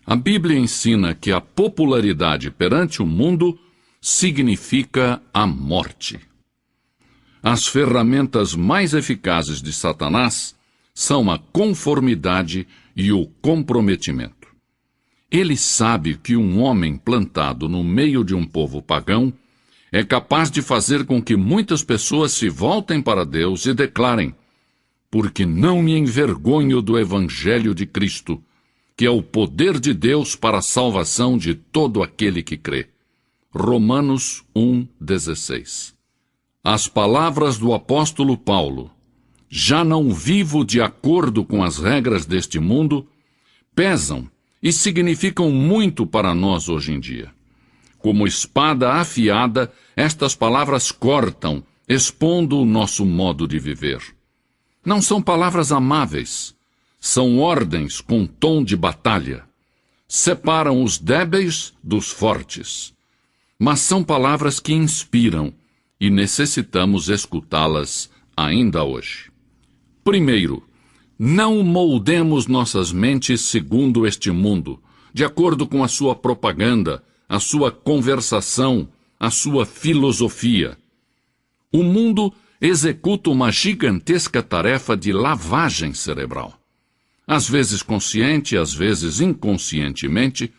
A Bíblia ensina que a popularidade perante o mundo significa a morte. As ferramentas mais eficazes de Satanás são a conformidade e o comprometimento. Ele sabe que um homem plantado no meio de um povo pagão é capaz de fazer com que muitas pessoas se voltem para Deus e declarem: porque não me envergonho do Evangelho de Cristo, que é o poder de Deus para a salvação de todo aquele que crê. Romanos 1,16. As palavras do apóstolo Paulo, já não vivo de acordo com as regras deste mundo, pesam e significam muito para nós hoje em dia. Como espada afiada, estas palavras cortam, expondo o nosso modo de viver. Não são palavras amáveis, são ordens com tom de batalha. Separam os débeis dos fortes. Mas são palavras que inspiram e necessitamos escutá-las ainda hoje. Primeiro, não moldemos nossas mentes segundo este mundo, de acordo com a sua propaganda, a sua conversação, a sua filosofia. O mundo executa uma gigantesca tarefa de lavagem cerebral. Às vezes consciente, às vezes inconscientemente,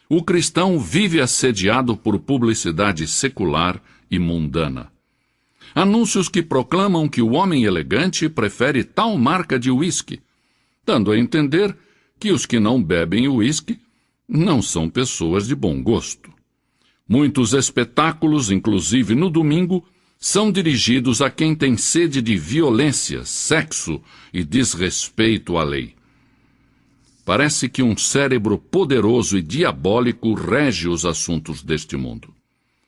o cristão vive assediado por publicidade secular e mundana. Anúncios que proclamam que o homem elegante prefere tal marca de uísque, dando a entender que os que não bebem uísque não são pessoas de bom gosto. Muitos espetáculos, inclusive no domingo, são dirigidos a quem tem sede de violência, sexo e desrespeito à lei. Parece que um cérebro poderoso e diabólico rege os assuntos deste mundo,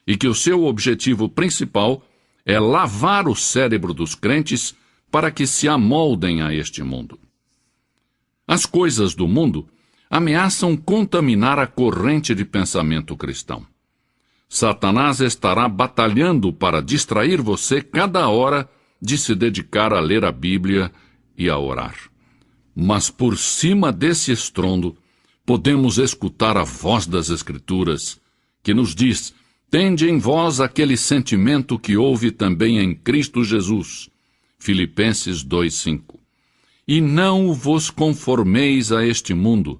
e que o seu objetivo principal é lavar o cérebro dos crentes para que se amoldem a este mundo. As coisas do mundo ameaçam contaminar a corrente de pensamento cristão. Satanás estará batalhando para distrair você cada hora de se dedicar a ler a Bíblia e a orar. Mas por cima desse estrondo, podemos escutar a voz das Escrituras, que nos diz: tende em vós aquele sentimento que houve também em Cristo Jesus. Filipenses 2,5. E não vos conformeis a este mundo,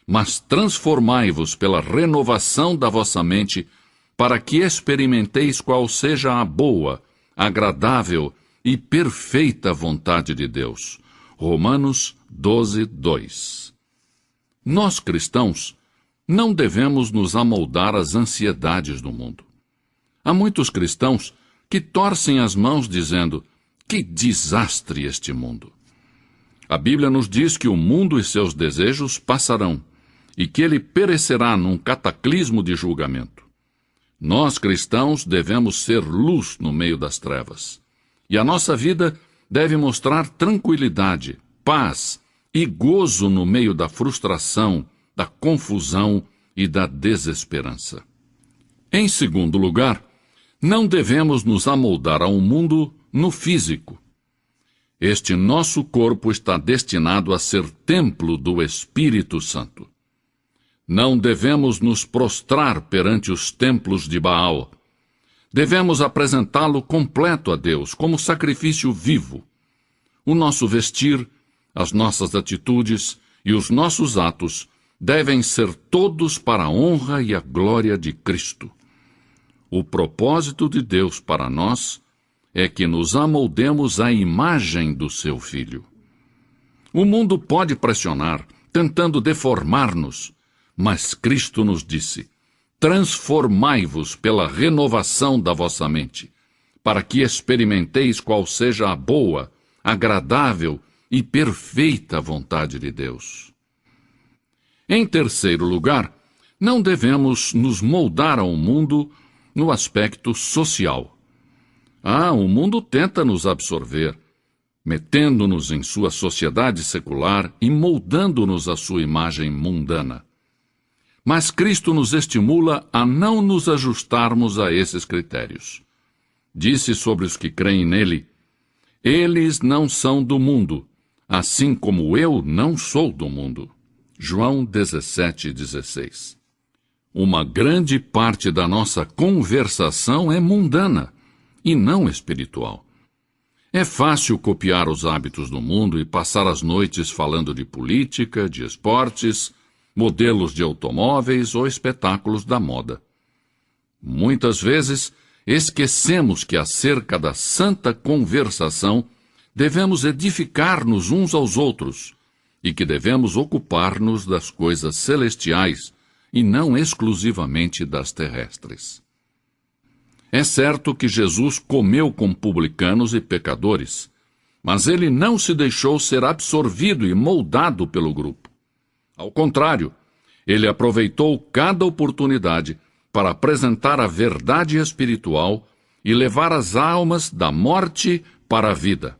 mas transformai-vos pela renovação da vossa mente, para que experimenteis qual seja a boa, agradável e perfeita vontade de Deus. Romanos 12:2. Nós, cristãos, não devemos nos amoldar às ansiedades do mundo. Há muitos cristãos que torcem as mãos dizendo: que desastre este mundo! A Bíblia nos diz que o mundo e seus desejos passarão, e que ele perecerá num cataclismo de julgamento. Nós, cristãos, devemos ser luz no meio das trevas. E a nossa vida deve mostrar tranquilidade, paz e gozo no meio da frustração, da confusão e da desesperança. Em segundo lugar, não devemos nos amoldar ao mundo no físico. Este nosso corpo está destinado a ser templo do Espírito Santo. Não devemos nos prostrar perante os templos de Baal. Devemos apresentá-lo completo a Deus, como sacrifício vivo. O nosso vestir, as nossas atitudes e os nossos atos devem ser todos para a honra e a glória de Cristo. O propósito de Deus para nós é que nos amoldemos à imagem do seu Filho. O mundo pode pressionar, tentando deformar-nos, mas Cristo nos disse: transformai-vos pela renovação da vossa mente, para que experimenteis qual seja a boa, agradável e perfeita vontade de Deus. Em terceiro lugar, não devemos nos moldar ao mundo no aspecto social. O mundo tenta nos absorver, metendo-nos em sua sociedade secular e moldando-nos à sua imagem mundana. Mas Cristo nos estimula a não nos ajustarmos a esses critérios. Disse sobre os que creem nele: eles não são do mundo, assim como eu não sou do mundo. João 17:16. Uma grande parte da nossa conversação é mundana e não espiritual. É fácil copiar os hábitos do mundo e passar as noites falando de política, de esportes, modelos de automóveis ou espetáculos da moda. Muitas vezes, esquecemos que acerca da santa conversação devemos edificar-nos uns aos outros e que devemos ocupar-nos das coisas celestiais e não exclusivamente das terrestres. É certo que Jesus comeu com publicanos e pecadores, mas ele não se deixou ser absorvido e moldado pelo grupo. Ao contrário, ele aproveitou cada oportunidade para apresentar a verdade espiritual e levar as almas da morte para a vida.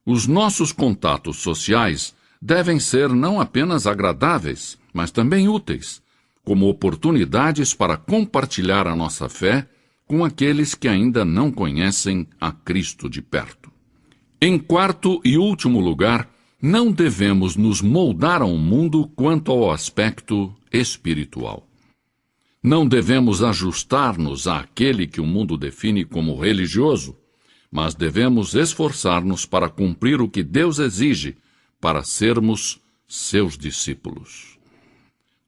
Os nossos contatos sociais devem ser não apenas agradáveis, mas também úteis, como oportunidades para compartilhar a nossa fé com aqueles que ainda não conhecem a Cristo de perto. Em quarto e último lugar, não devemos nos moldar ao mundo quanto ao aspecto espiritual. Não devemos ajustar-nos àquele que o mundo define como religioso, mas devemos esforçar-nos para cumprir o que Deus exige para sermos seus discípulos.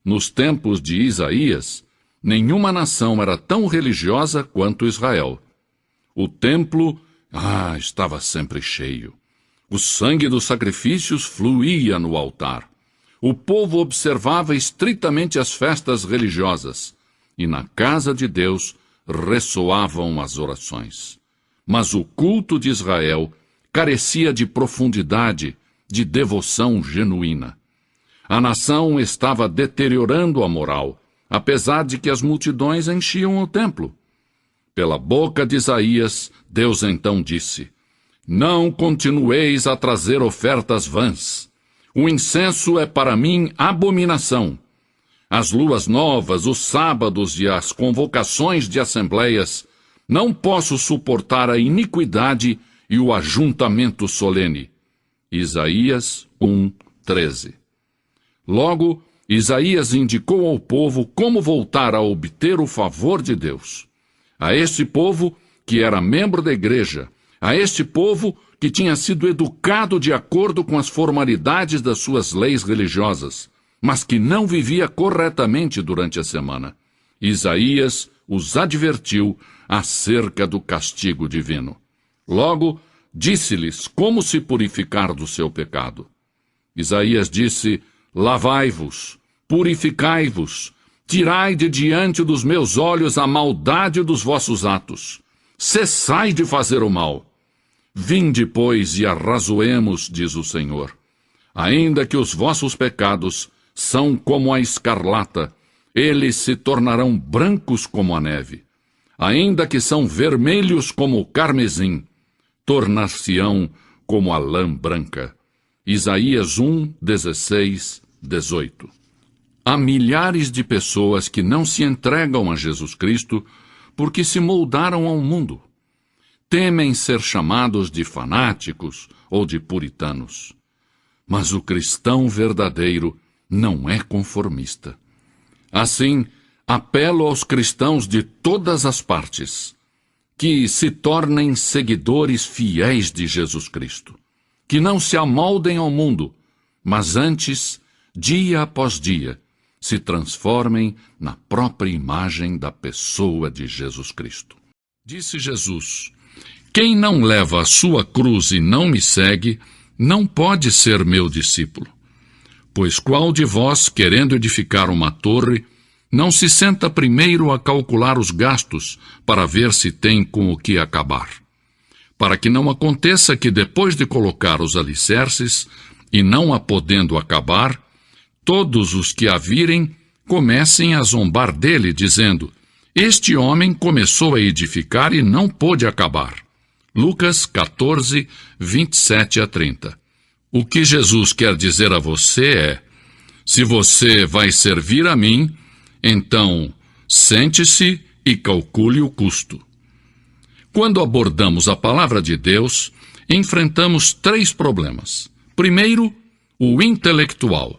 Nos tempos de Isaías, nenhuma nação era tão religiosa quanto Israel. O templo, estava sempre cheio. O sangue dos sacrifícios fluía no altar. O povo observava estritamente as festas religiosas, e na casa de Deus ressoavam as orações. Mas o culto de Israel carecia de profundidade, de devoção genuína. A nação estava deteriorando a moral, apesar de que as multidões enchiam o templo. Pela boca de Isaías, Deus então disse: Não continueis a trazer ofertas vãs. O incenso é para mim abominação. As luas novas, os sábados e as convocações de assembleias, não posso suportar a iniquidade e o ajuntamento solene. Isaías 1:13. Logo, Isaías indicou ao povo como voltar a obter o favor de Deus. A este povo, que era membro da igreja, a este povo que tinha sido educado de acordo com as formalidades das suas leis religiosas, mas que não vivia corretamente durante a semana, Isaías os advertiu acerca do castigo divino. Logo, disse-lhes como se purificar do seu pecado. Isaías disse: Lavai-vos, purificai-vos, tirai de diante dos meus olhos a maldade dos vossos atos. Cessai de fazer o mal. Vinde, pois, e arrazoemos, diz o Senhor. Ainda que os vossos pecados são como a escarlata, eles se tornarão brancos como a neve. Ainda que são vermelhos como o carmesim, tornar-se-ão como a lã branca. Isaías 1:16, 18. Há milhares de pessoas que não se entregam a Jesus Cristo porque se moldaram ao mundo. Temem ser chamados de fanáticos ou de puritanos. Mas o cristão verdadeiro não é conformista. Assim, apelo aos cristãos de todas as partes que se tornem seguidores fiéis de Jesus Cristo, que não se amoldem ao mundo, mas antes, dia após dia, se transformem na própria imagem da pessoa de Jesus Cristo. Disse Jesus: Quem não leva a sua cruz e não me segue, não pode ser meu discípulo. Pois qual de vós, querendo edificar uma torre, não se senta primeiro a calcular os gastos para ver se tem com o que acabar? Para que não aconteça que depois de colocar os alicerces, e não a podendo acabar, todos os que a virem comecem a zombar dele, dizendo: Este homem começou a edificar e não pôde acabar. Lucas 14, 27-30. O que Jesus quer dizer a você é: se você vai servir a mim, então sente-se e calcule o custo. Quando abordamos a palavra de Deus, enfrentamos 3 problemas. Primeiro, o intelectual.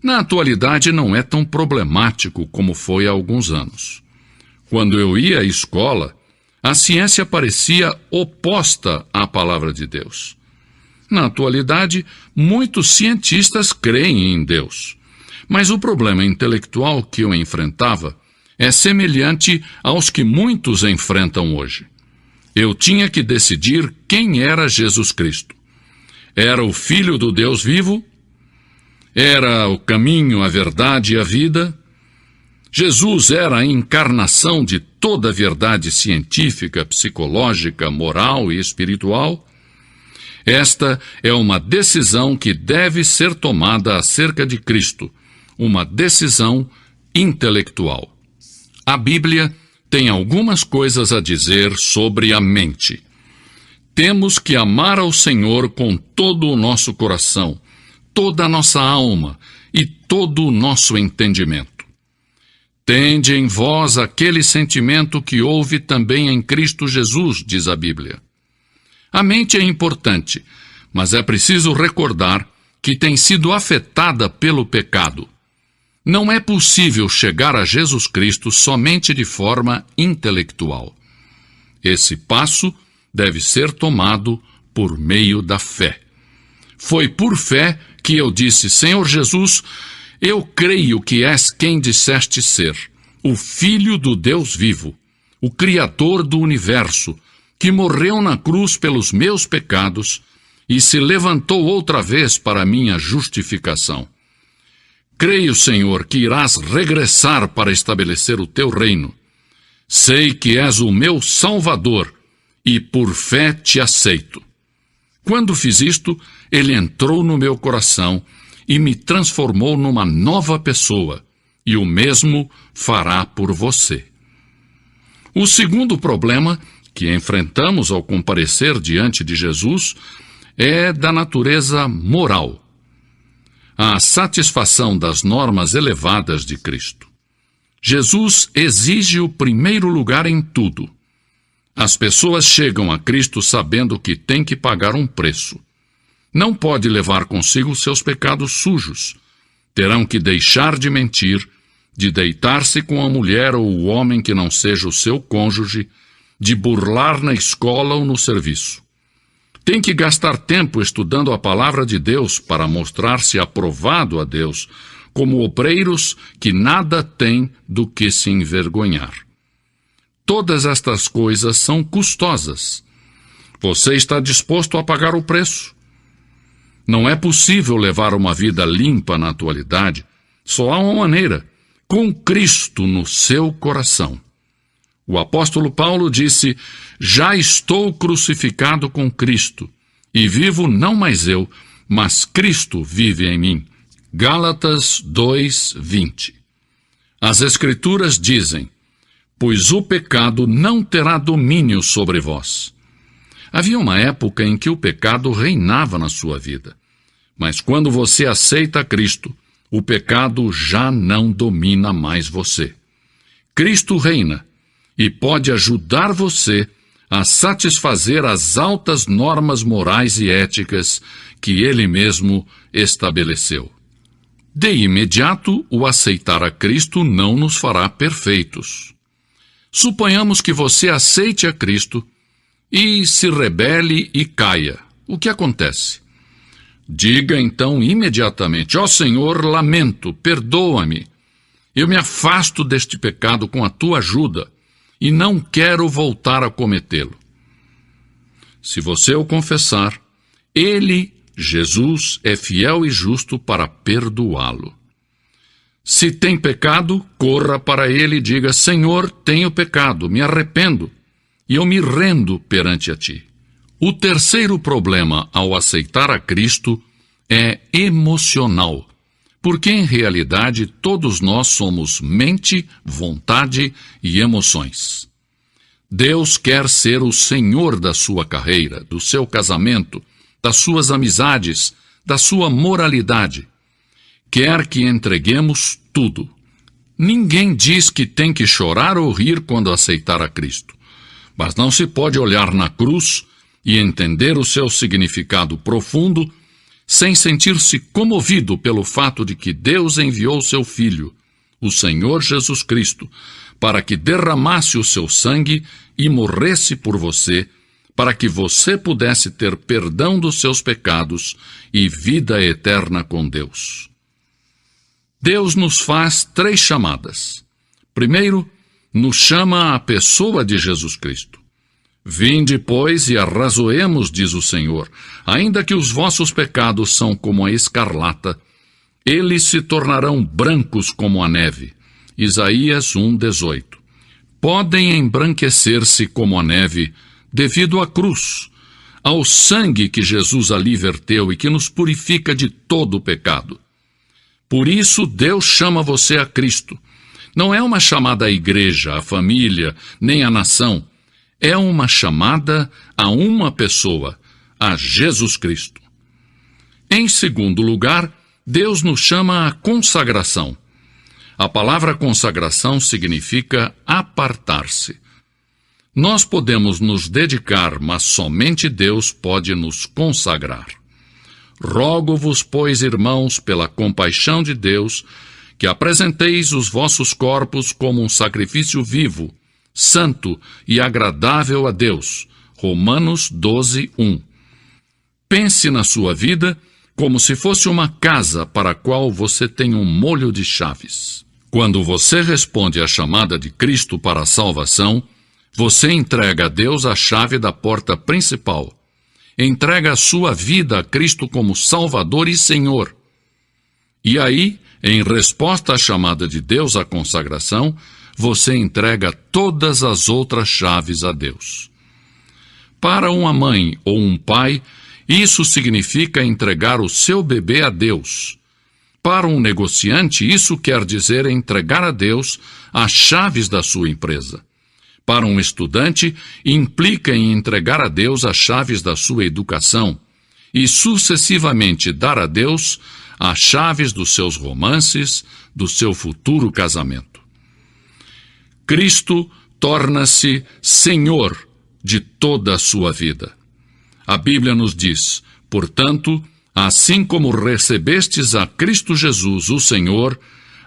Na atualidade não é tão problemático como foi há alguns anos. Quando eu ia à escola, a ciência parecia oposta à palavra de Deus. Na atualidade, muitos cientistas creem em Deus. Mas o problema intelectual que eu enfrentava é semelhante aos que muitos enfrentam hoje. Eu tinha que decidir quem era Jesus Cristo. Era o Filho do Deus vivo? Era o caminho, a verdade e a vida? Jesus era a encarnação de toda a verdade científica, psicológica, moral e espiritual? Esta é uma decisão que deve ser tomada acerca de Cristo, uma decisão intelectual. A Bíblia tem algumas coisas a dizer sobre a mente. Temos que amar ao Senhor com todo o nosso coração, toda a nossa alma e todo o nosso entendimento. Tende em vós aquele sentimento que houve também em Cristo Jesus, diz a Bíblia. A mente é importante, mas é preciso recordar que tem sido afetada pelo pecado. Não é possível chegar a Jesus Cristo somente de forma intelectual. Esse passo deve ser tomado por meio da fé. Foi por fé que eu disse: Senhor Jesus, eu creio que és quem disseste ser, o Filho do Deus vivo, o Criador do universo, que morreu na cruz pelos meus pecados e se levantou outra vez para a minha justificação. Creio, Senhor, que irás regressar para estabelecer o teu reino. Sei que és o meu Salvador e por fé te aceito. Quando fiz isto, ele entrou no meu coração e me transformou numa nova pessoa, e o mesmo fará por você. O segundo problema que enfrentamos ao comparecer diante de Jesus é da natureza moral. A satisfação das normas elevadas de Cristo. Jesus exige o primeiro lugar em tudo. As pessoas chegam a Cristo sabendo que tem que pagar um preço. Não pode levar consigo seus pecados sujos. Terão que deixar de mentir, de deitar-se com a mulher ou o homem que não seja o seu cônjuge, de burlar na escola ou no serviço. Tem que gastar tempo estudando a palavra de Deus para mostrar-se aprovado a Deus, como obreiros que nada têm do que se envergonhar. Todas estas coisas são custosas. Você está disposto a pagar o preço? Não é possível levar uma vida limpa na atualidade. Só há uma maneira: com Cristo no seu coração. O apóstolo Paulo disse: já estou crucificado com Cristo, e vivo não mais eu, mas Cristo vive em mim. Gálatas 2:20. As Escrituras dizem: pois o pecado não terá domínio sobre vós. Havia uma época em que o pecado reinava na sua vida. Mas quando você aceita Cristo, o pecado já não domina mais você. Cristo reina e pode ajudar você a satisfazer as altas normas morais e éticas que Ele mesmo estabeleceu. De imediato, o aceitar a Cristo não nos fará perfeitos. Suponhamos que você aceite a Cristo e se rebele e caia. O que acontece? Diga então imediatamente: ó Senhor, lamento, perdoa-me. Eu me afasto deste pecado com a tua ajuda e não quero voltar a cometê-lo. Se você o confessar, Ele, Jesus, é fiel e justo para perdoá-lo. Se tem pecado, corra para Ele e diga: Senhor, tenho pecado, me arrependo, e eu me rendo perante a Ti. O terceiro problema ao aceitar a Cristo é emocional, porque em realidade todos nós somos mente, vontade e emoções. Deus quer ser o Senhor da sua carreira, do seu casamento, das suas amizades, da sua moralidade. Quer que entreguemos tudo. Ninguém diz que tem que chorar ou rir quando aceitar a Cristo. Mas não se pode olhar na cruz e entender o seu significado profundo sem sentir-se comovido pelo fato de que Deus enviou seu Filho, o Senhor Jesus Cristo, para que derramasse o seu sangue e morresse por você, para que você pudesse ter perdão dos seus pecados e vida eterna com Deus. Deus nos faz 3 chamadas. Primeiro, nos chama à pessoa de Jesus Cristo. Vinde, pois, e arrazoemos, diz o Senhor, ainda que os vossos pecados são como a escarlata, eles se tornarão brancos como a neve. Isaías 1:18. Podem embranquecer-se como a neve devido à cruz, ao sangue que Jesus ali verteu e que nos purifica de todo o pecado. Por isso, Deus chama você a Cristo. Não é uma chamada à igreja, à família, nem à nação. É uma chamada a uma pessoa, a Jesus Cristo. Em segundo lugar, Deus nos chama à consagração. A palavra consagração significa apartar-se. Nós podemos nos dedicar, mas somente Deus pode nos consagrar. Rogo-vos, pois, irmãos, pela compaixão de Deus, que apresenteis os vossos corpos como um sacrifício vivo, santo e agradável a Deus. Romanos 12:1. Pense na sua vida como se fosse uma casa para a qual você tem um molho de chaves. Quando você responde à chamada de Cristo para a salvação, você entrega a Deus a chave da porta principal. Entrega a sua vida a Cristo como Salvador e Senhor. E aí, em resposta à chamada de Deus à consagração, você entrega todas as outras chaves a Deus. Para uma mãe ou um pai, isso significa entregar o seu bebê a Deus. Para um negociante, isso quer dizer entregar a Deus as chaves da sua empresa. Para um estudante, implica em entregar a Deus as chaves da sua educação e sucessivamente dar a Deus as chaves dos seus romances, do seu futuro casamento. Cristo torna-se Senhor de toda a sua vida. A Bíblia nos diz, portanto, assim como recebestes a Cristo Jesus, o Senhor,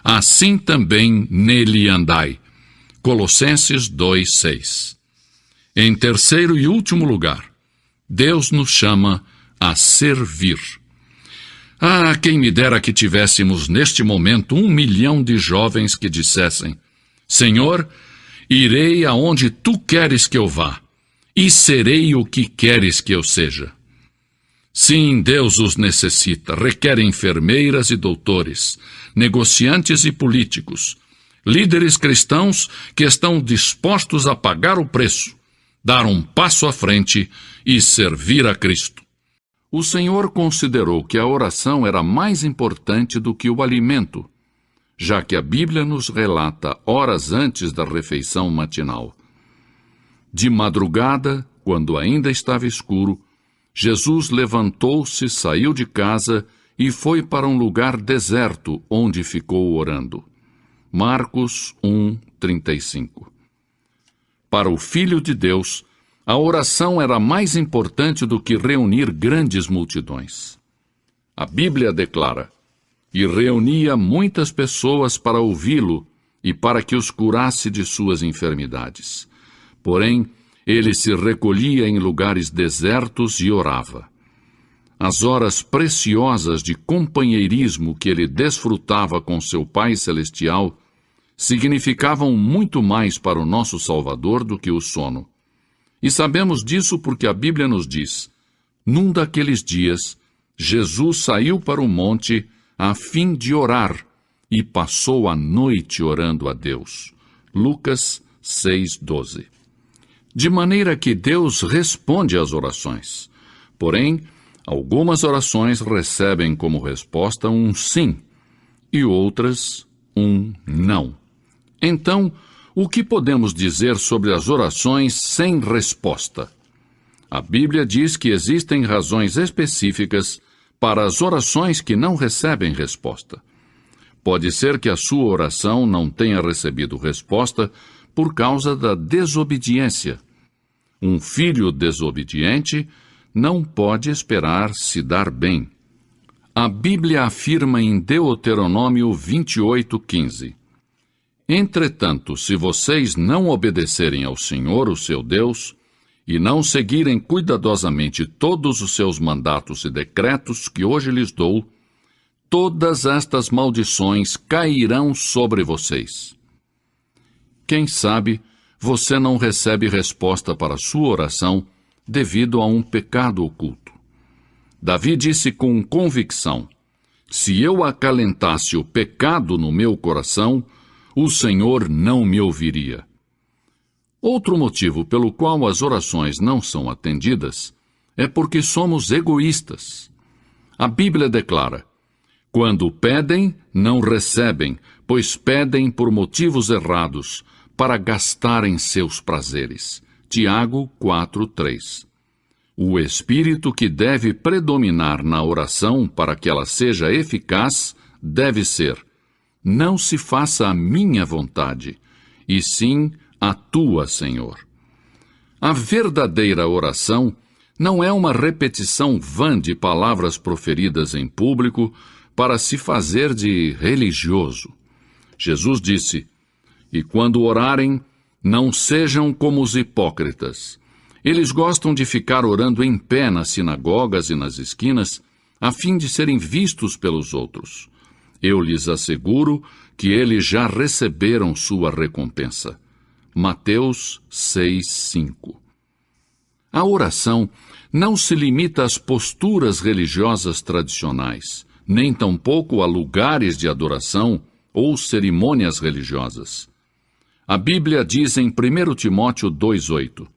assim também nele andai. Colossenses 2:6. Em terceiro e último lugar, Deus nos chama a servir. Ah, quem me dera que tivéssemos neste momento 1 milhão de jovens que dissessem: Senhor, irei aonde Tu queres que eu vá, e serei o que queres que eu seja. Sim, Deus os necessita, requer enfermeiras e doutores, negociantes e políticos, líderes cristãos que estão dispostos a pagar o preço, dar um passo à frente e servir a Cristo. O Senhor considerou que a oração era mais importante do que o alimento, já que a Bíblia nos relata horas antes da refeição matinal. De madrugada, quando ainda estava escuro, Jesus levantou-se, saiu de casa e foi para um lugar deserto, onde ficou orando. Marcos 1:35. Para o Filho de Deus, a oração era mais importante do que reunir grandes multidões. A Bíblia declara: e reunia muitas pessoas para ouvi-lo e para que os curasse de suas enfermidades. Porém, ele se recolhia em lugares desertos e orava. As horas preciosas de companheirismo que ele desfrutava com seu Pai Celestial significavam muito mais para o nosso Salvador do que o sono. E sabemos disso porque a Bíblia nos diz: num daqueles dias, Jesus saiu para o monte a fim de orar e passou a noite orando a Deus. Lucas 6:12. De maneira que Deus responde às orações. Porém, algumas orações recebem como resposta um sim e outras um não. Então, o que podemos dizer sobre as orações sem resposta? A Bíblia diz que existem razões específicas para as orações que não recebem resposta. Pode ser que a sua oração não tenha recebido resposta por causa da desobediência. Um filho desobediente não pode esperar se dar bem. A Bíblia afirma em Deuteronômio 28:15: Entretanto, se vocês não obedecerem ao Senhor, o seu Deus, e não seguirem cuidadosamente todos os seus mandatos e decretos que hoje lhes dou, todas estas maldições cairão sobre vocês. Quem sabe você não recebe resposta para sua oração devido a um pecado oculto. Davi disse com convicção: se eu acalentasse o pecado no meu coração, o Senhor não me ouviria. Outro motivo pelo qual as orações não são atendidas é porque somos egoístas. A Bíblia declara: quando pedem, não recebem, pois pedem por motivos errados, para gastarem seus prazeres. Tiago 4:3. O espírito que deve predominar na oração para que ela seja eficaz deve ser: não se faça a minha vontade, e sim a tua, Senhor. A verdadeira oração não é uma repetição vã de palavras proferidas em público para se fazer de religioso. Jesus disse: e quando orarem, não sejam como os hipócritas. Eles gostam de ficar orando em pé nas sinagogas e nas esquinas, a fim de serem vistos pelos outros. Eu lhes asseguro que eles já receberam sua recompensa. Mateus 6:5. A oração não se limita às posturas religiosas tradicionais, nem tampouco a lugares de adoração ou cerimônias religiosas. A Bíblia diz em 1 Timóteo 2:8: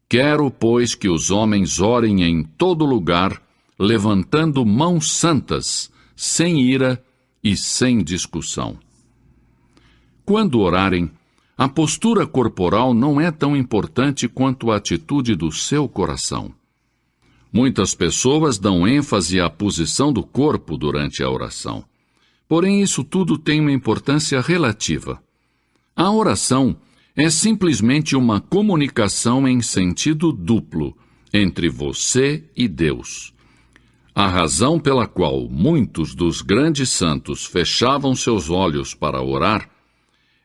quero, pois, que os homens orem em todo lugar, levantando mãos santas, sem ira e sem discussão. Quando orarem, a postura corporal não é tão importante quanto a atitude do seu coração. Muitas pessoas dão ênfase à posição do corpo durante a oração. Porém, isso tudo tem uma importância relativa. A oração é simplesmente uma comunicação em sentido duplo entre você e Deus. A razão pela qual muitos dos grandes santos fechavam seus olhos para orar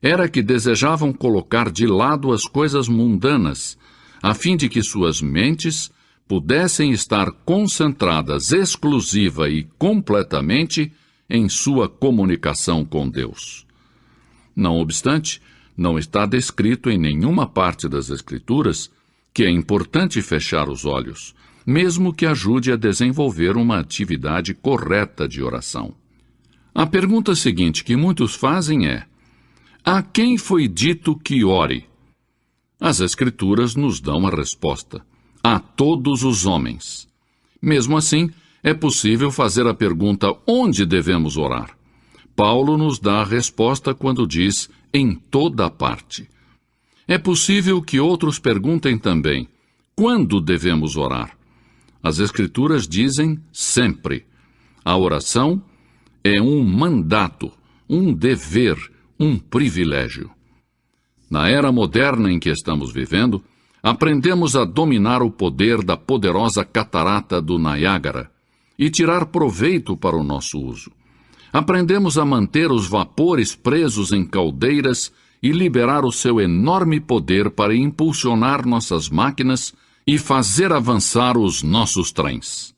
era que desejavam colocar de lado as coisas mundanas, a fim de que suas mentes pudessem estar concentradas exclusiva e completamente em sua comunicação com Deus. Não obstante, não está descrito em nenhuma parte das Escrituras que é importante fechar os olhos, mesmo que ajude a desenvolver uma atividade correta de oração. A pergunta seguinte que muitos fazem é: a quem foi dito que ore? As Escrituras nos dão a resposta: a todos os homens. Mesmo assim, é possível fazer a pergunta: onde devemos orar? Paulo nos dá a resposta quando diz: em toda parte. É possível que outros perguntem também: quando devemos orar? As Escrituras dizem: sempre. A oração é um mandato, um dever, um privilégio. Na era moderna em que estamos vivendo, aprendemos a dominar o poder da poderosa catarata do Niágara e tirar proveito para o nosso uso. Aprendemos a manter os vapores presos em caldeiras e liberar o seu enorme poder para impulsionar nossas máquinas e fazer avançar os nossos trens.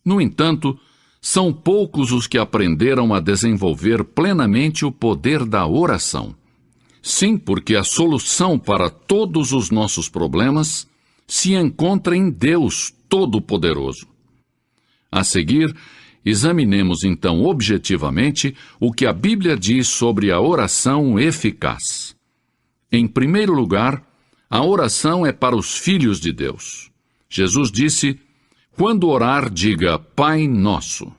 No entanto, são poucos os que aprenderam a desenvolver plenamente o poder da oração. Sim, porque a solução para todos os nossos problemas se encontra em Deus Todo-Poderoso. A seguir, examinemos então objetivamente o que a Bíblia diz sobre a oração eficaz. Em primeiro lugar, a oração é para os filhos de Deus. Jesus disse: quando orar, diga Pai Nosso.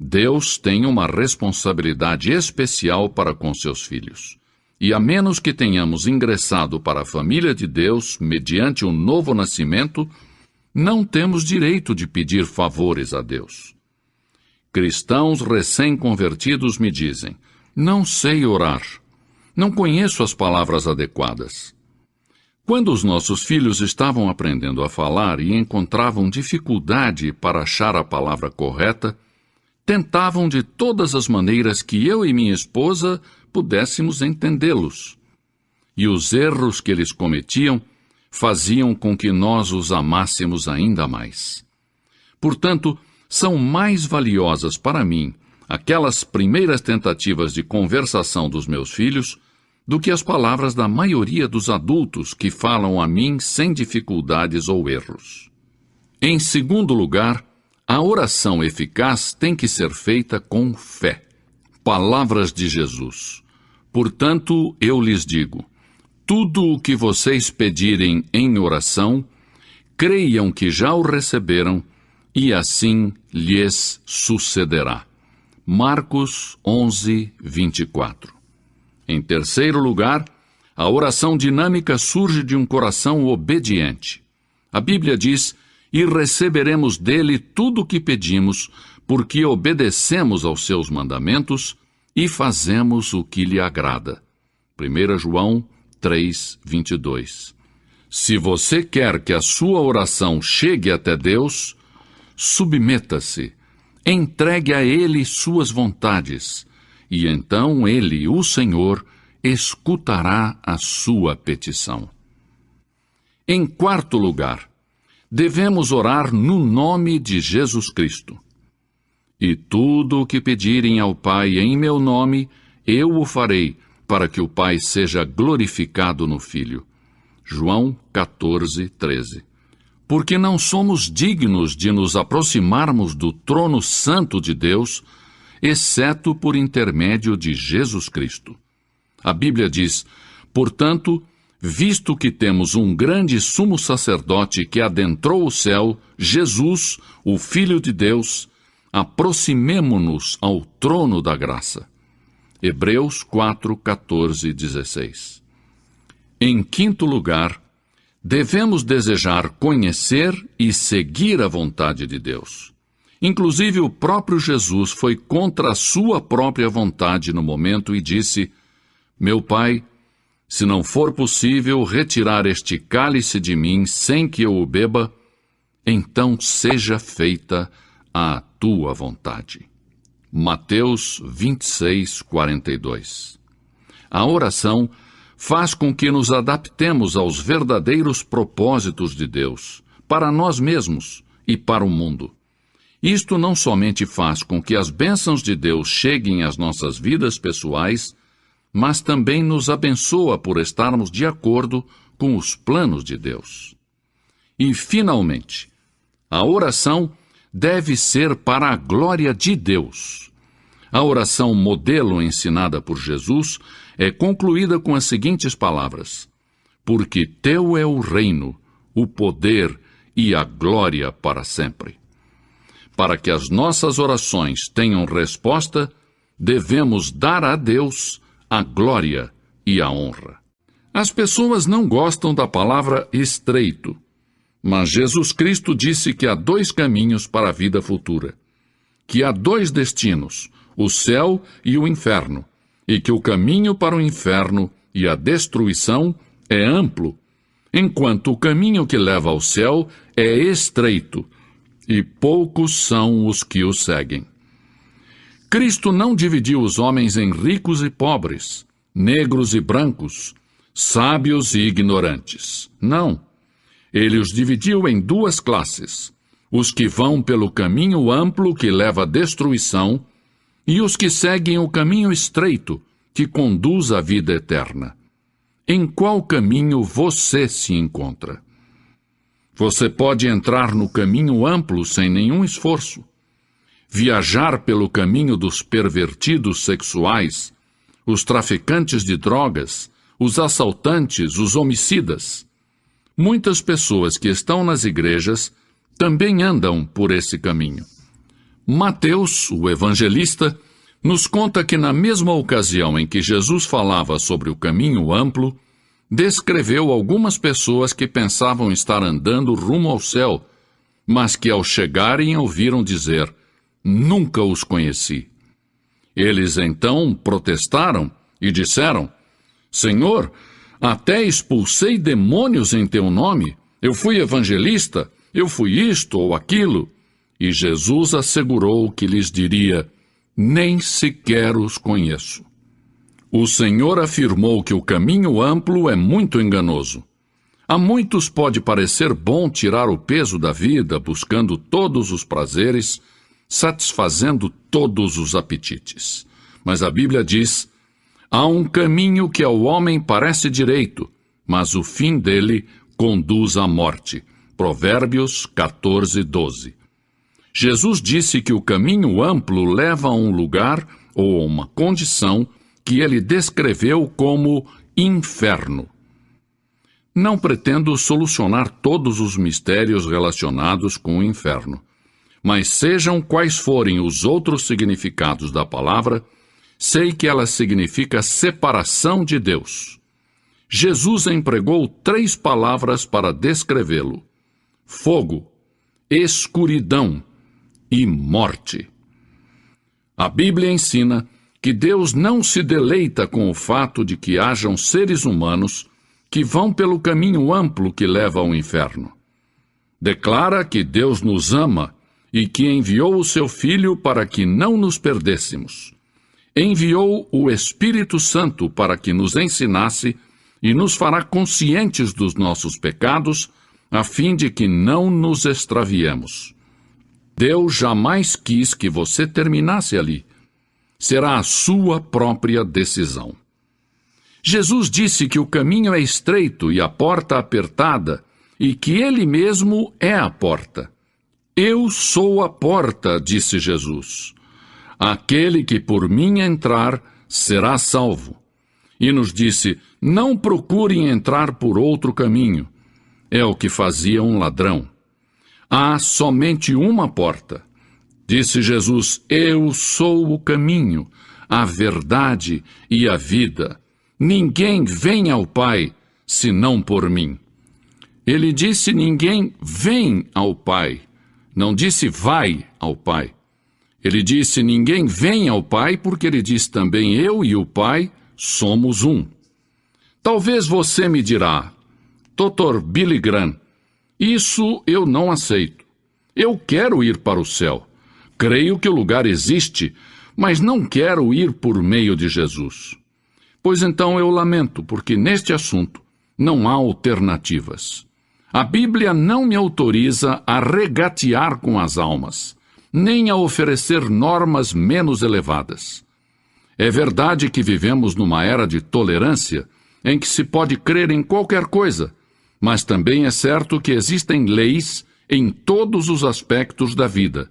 Deus tem uma responsabilidade especial para com seus filhos. E a menos que tenhamos ingressado para a família de Deus mediante um novo nascimento, não temos direito de pedir favores a Deus. Cristãos recém-convertidos me dizem: não sei orar, não conheço as palavras adequadas. Quando os nossos filhos estavam aprendendo a falar e encontravam dificuldade para achar a palavra correta, tentavam de todas as maneiras que eu e minha esposa pudéssemos entendê-los. E os erros que eles cometiam faziam com que nós os amássemos ainda mais. Portanto, são mais valiosas para mim aquelas primeiras tentativas de conversação dos meus filhos do que as palavras da maioria dos adultos que falam a mim sem dificuldades ou erros. Em segundo lugar, a oração eficaz tem que ser feita com fé. Palavras de Jesus. Portanto, eu lhes digo, tudo o que vocês pedirem em oração, creiam que já o receberam, e assim lhes sucederá. Marcos 11, 24. Em terceiro lugar, a oração dinâmica surge de um coração obediente. A Bíblia diz, e receberemos dele tudo o que pedimos, porque obedecemos aos seus mandamentos e fazemos o que lhe agrada. 1 João 3, 22. Se você quer que a sua oração chegue até Deus, submeta-se, entregue a Ele suas vontades, e então Ele, o Senhor, escutará a sua petição. Em quarto lugar, devemos orar no nome de Jesus Cristo. E tudo o que pedirem ao Pai em meu nome, eu o farei, para que o Pai seja glorificado no Filho. João 14, 13. Porque não somos dignos de nos aproximarmos do trono santo de Deus, exceto por intermédio de Jesus Cristo. A Bíblia diz, portanto, visto que temos um grande sumo sacerdote que adentrou o céu, Jesus, o Filho de Deus, aproximemo-nos ao trono da graça. Hebreus 4, 14 e 16. Em quinto lugar, devemos desejar conhecer e seguir a vontade de Deus. Inclusive, o próprio Jesus foi contra a sua própria vontade no momento e disse, meu Pai, se não for possível retirar este cálice de mim sem que eu o beba, então seja feita a tua vontade. Mateus 26, 42. A oração faz com que nos adaptemos aos verdadeiros propósitos de Deus, para nós mesmos e para o mundo. Isto não somente faz com que as bênçãos de Deus cheguem às nossas vidas pessoais, mas também nos abençoa por estarmos de acordo com os planos de Deus. E, finalmente, a oração deve ser para a glória de Deus. A oração modelo ensinada por Jesus é concluída com as seguintes palavras: porque teu é o reino, o poder e a glória para sempre. Para que as nossas orações tenham resposta, devemos dar a Deus a glória e a honra. As pessoas não gostam da palavra estreito, mas Jesus Cristo disse que há dois caminhos para a vida futura, que há dois destinos, o céu e o inferno, e que o caminho para o inferno e a destruição é amplo, enquanto o caminho que leva ao céu é estreito, e poucos são os que o seguem. Cristo não dividiu os homens em ricos e pobres, negros e brancos, sábios e ignorantes. Não. Ele os dividiu em duas classes, os que vão pelo caminho amplo que leva à destruição e os que seguem o caminho estreito que conduz à vida eterna. Em qual caminho você se encontra? Você pode entrar no caminho amplo sem nenhum esforço, viajar pelo caminho dos pervertidos sexuais, os traficantes de drogas, os assaltantes, os homicidas. Muitas pessoas que estão nas igrejas também andam por esse caminho. Mateus, o evangelista, nos conta que na mesma ocasião em que Jesus falava sobre o caminho amplo, descreveu algumas pessoas que pensavam estar andando rumo ao céu, mas que ao chegarem ouviram dizer, nunca os conheci. Eles então protestaram e disseram, Senhor, até expulsei demônios em teu nome, eu fui evangelista, eu fui isto ou aquilo. E Jesus assegurou que lhes diria: nem sequer os conheço. O Senhor afirmou que o caminho amplo é muito enganoso. A muitos pode parecer bom tirar o peso da vida, buscando todos os prazeres, satisfazendo todos os apetites. Mas a Bíblia diz: há um caminho que ao homem parece direito, mas o fim dele conduz à morte. Provérbios 14:12. Jesus disse que o caminho amplo leva a um lugar ou a uma condição que ele descreveu como inferno. Não pretendo solucionar todos os mistérios relacionados com o inferno, mas sejam quais forem os outros significados da palavra, sei que ela significa separação de Deus. Jesus empregou 3 palavras para descrevê-lo: fogo, escuridão e morte. A Bíblia ensina que Deus não se deleita com o fato de que hajam seres humanos que vão pelo caminho amplo que leva ao inferno. Declara que Deus nos ama e que enviou o seu Filho para que não nos perdêssemos. Enviou o Espírito Santo para que nos ensinasse e nos fará conscientes dos nossos pecados, a fim de que não nos extraviemos. Deus jamais quis que você terminasse ali. Será a sua própria decisão. Jesus disse que o caminho é estreito e a porta apertada, e que Ele mesmo é a porta. Eu sou a porta, disse Jesus. Aquele que por mim entrar será salvo. E nos disse: não procurem entrar por outro caminho. É o que fazia um ladrão. Há somente uma porta. Disse Jesus: eu sou o caminho, a verdade e a vida. Ninguém vem ao Pai, senão por mim. Ele disse: ninguém vem ao Pai. Não disse vai ao Pai. Ele disse: ninguém vem ao Pai, porque ele diz também: eu e o Pai somos um. Talvez você me dirá: Dr. Billy Graham, isso eu não aceito. Eu quero ir para o céu. Creio que o lugar existe, mas não quero ir por meio de Jesus. Pois então eu lamento, porque neste assunto não há alternativas. A Bíblia não me autoriza a regatear com as almas, nem a oferecer normas menos elevadas. É verdade que vivemos numa era de tolerância, em que se pode crer em qualquer coisa, mas também é certo que existem leis em todos os aspectos da vida.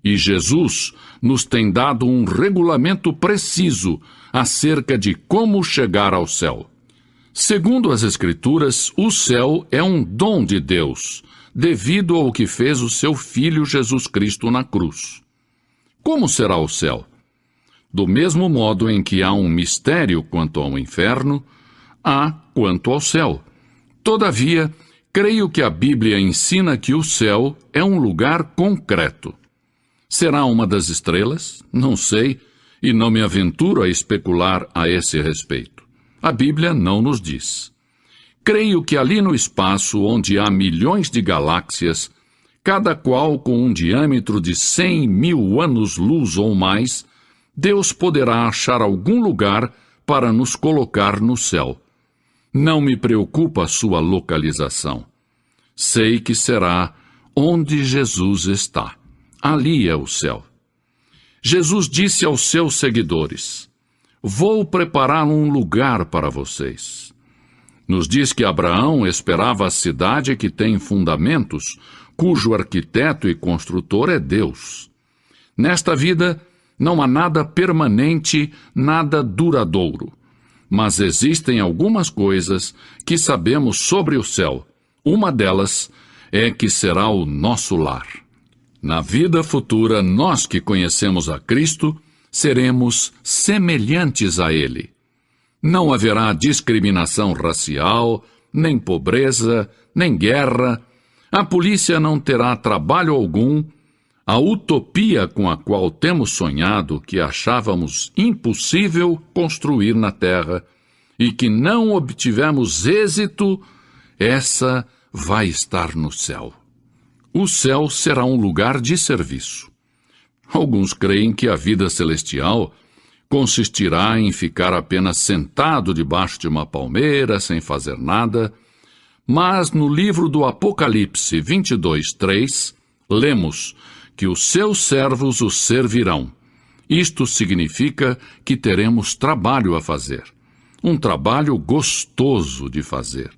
E Jesus nos tem dado um regulamento preciso acerca de como chegar ao céu. Segundo as Escrituras, o céu é um dom de Deus, devido ao que fez o seu Filho Jesus Cristo na cruz. Como será o céu? Do mesmo modo em que há um mistério quanto ao inferno, há quanto ao céu. Todavia, creio que a Bíblia ensina que o céu é um lugar concreto. Será uma das estrelas? Não sei, e não me aventuro a especular a esse respeito. A Bíblia não nos diz. Creio que ali no espaço, onde há milhões de galáxias, cada qual com um diâmetro de 100.000 anos-luz ou mais, Deus poderá achar algum lugar para nos colocar no céu. Não me preocupa a sua localização. Sei que será onde Jesus está. Ali é o céu. Jesus disse aos seus seguidores: vou preparar um lugar para vocês. Nos diz que Abraão esperava a cidade que tem fundamentos, cujo arquiteto e construtor é Deus. Nesta vida, não há nada permanente, nada duradouro. Mas existem algumas coisas que sabemos sobre o céu. Uma delas é que será o nosso lar. Na vida futura, nós que conhecemos a Cristo, seremos semelhantes a Ele. Não haverá discriminação racial, nem pobreza, nem guerra. A polícia não terá trabalho algum. A utopia com a qual temos sonhado, que achávamos impossível construir na Terra e que não obtivemos êxito, essa vai estar no céu. o céu será um lugar de serviço. Alguns creem que a vida celestial consistirá em ficar apenas sentado debaixo de uma palmeira, sem fazer nada, mas no livro do Apocalipse 22:3, lemos que os seus servos o servirão. Isto significa que teremos trabalho a fazer, um trabalho gostoso de fazer.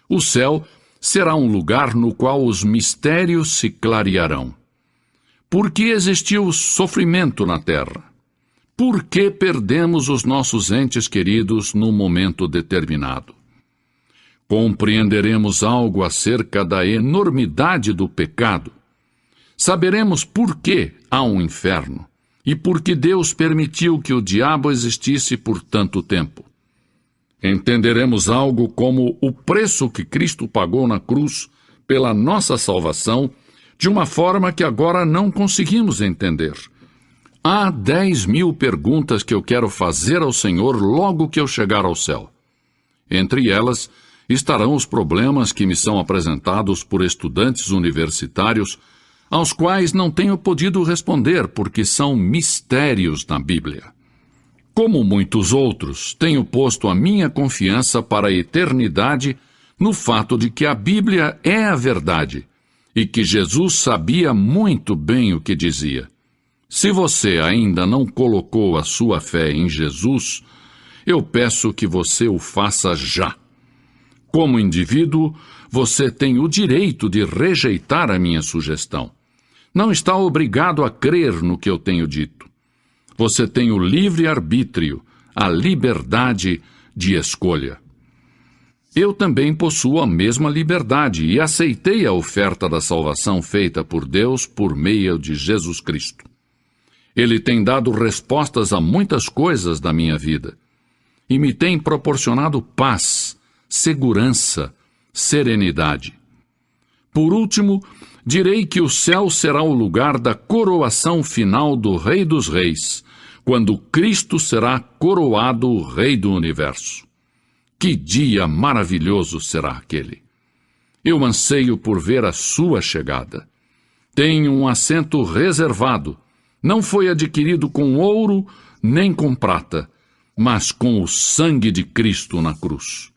O céu será um lugar no qual os mistérios se clarearão. Por que existiu sofrimento na terra? Por que perdemos os nossos entes queridos num momento determinado? Compreenderemos algo acerca da enormidade do pecado. Saberemos por que há um inferno e por que Deus permitiu que o diabo existisse por tanto tempo. Entenderemos algo como o preço que Cristo pagou na cruz pela nossa salvação, de uma forma que agora não conseguimos entender. Há 10.000 perguntas que eu quero fazer ao Senhor logo que eu chegar ao céu. Entre elas estarão os problemas que me são apresentados por estudantes universitários, aos quais não tenho podido responder porque são mistérios na Bíblia. Como muitos outros, tenho posto a minha confiança para a eternidade no fato de que a Bíblia é a verdade e que Jesus sabia muito bem o que dizia. Se você ainda não colocou a sua fé em Jesus, eu peço que você o faça já. Como indivíduo, você tem o direito de rejeitar a minha sugestão. Não está obrigado a crer no que eu tenho dito. Você tem o livre-arbítrio, a liberdade de escolha. Eu também possuo a mesma liberdade e aceitei a oferta da salvação feita por Deus por meio de Jesus Cristo. Ele tem dado respostas a muitas coisas da minha vida e me tem proporcionado paz, segurança, serenidade. Por último, direi que o céu será o lugar da coroação final do Rei dos Reis, quando Cristo será coroado Rei do Universo. Que dia maravilhoso será aquele! Eu anseio por ver a sua chegada. Tenho um assento reservado. Não foi adquirido com ouro nem com prata, mas com o sangue de Cristo na cruz.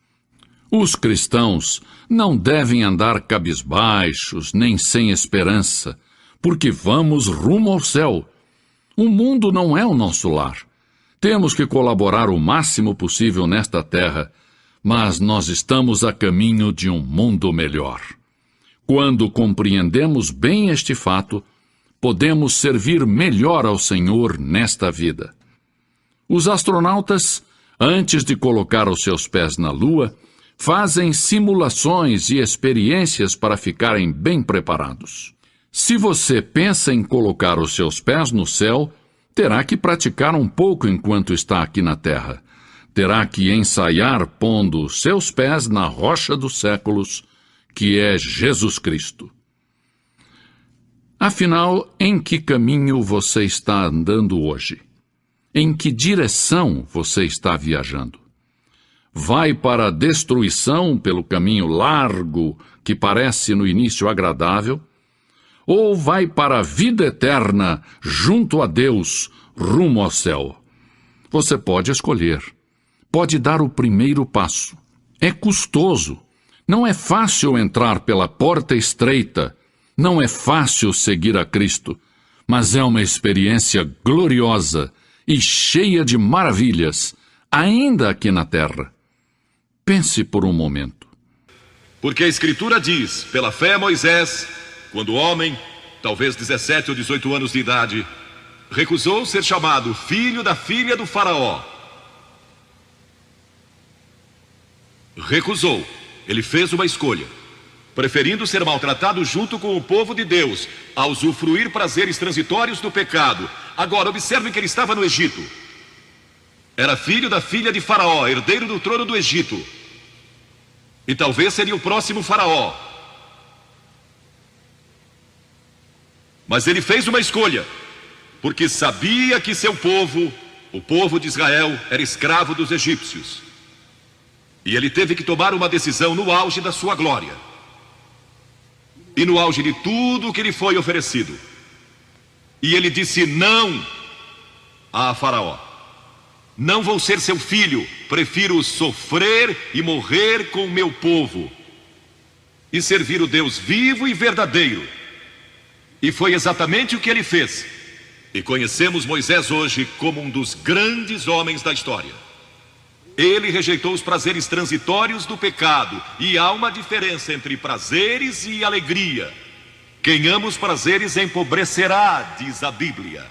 Os cristãos não devem andar cabisbaixos nem sem esperança, porque vamos rumo ao céu. O mundo não é o nosso lar. Temos que colaborar o máximo possível nesta terra, mas nós estamos a caminho de um mundo melhor. Quando compreendemos bem este fato, podemos servir melhor ao Senhor nesta vida. Os astronautas, antes de colocar os seus pés na Lua, fazem simulações e experiências para ficarem bem preparados. Se você pensa em colocar os seus pés no céu, terá que praticar um pouco enquanto está aqui na Terra. Terá que ensaiar pondo os seus pés na rocha dos séculos, que é Jesus Cristo. Afinal, em que caminho você está andando hoje? Em que direção você está viajando? Vai para a destruição pelo caminho largo, que parece no início agradável, ou vai para a vida eterna, junto a Deus, rumo ao céu? Você pode escolher. Pode dar o primeiro passo. É custoso. Não é fácil entrar pela porta estreita. Não é fácil seguir a Cristo. Mas é uma experiência gloriosa e cheia de maravilhas, ainda aqui na terra. Pense por um momento. Porque a Escritura diz, pela fé Moisés, quando o homem, talvez 17 ou 18 anos de idade, recusou ser chamado filho da filha do faraó. Recusou. Ele fez uma escolha, preferindo ser maltratado junto com o povo de Deus, a usufruir prazeres transitórios do pecado. Agora, observe que ele estava no Egito. Era filho da filha de Faraó, herdeiro do trono do Egito. E talvez seria o próximo faraó. Mas ele fez uma escolha, porque sabia que seu povo, o povo de Israel, era escravo dos egípcios. E ele teve que tomar uma decisão no auge da sua glória. e no auge de tudo o que lhe foi oferecido. E ele disse não a Faraó: não vou ser seu filho, prefiro sofrer e morrer com o meu povo e servir o Deus vivo e verdadeiro. E foi exatamente o que ele fez. E conhecemos Moisés hoje como um dos grandes homens da história. Ele rejeitou os prazeres transitórios do pecado. E há uma diferença entre prazeres e alegria. Quem ama os prazeres empobrecerá, diz a Bíblia.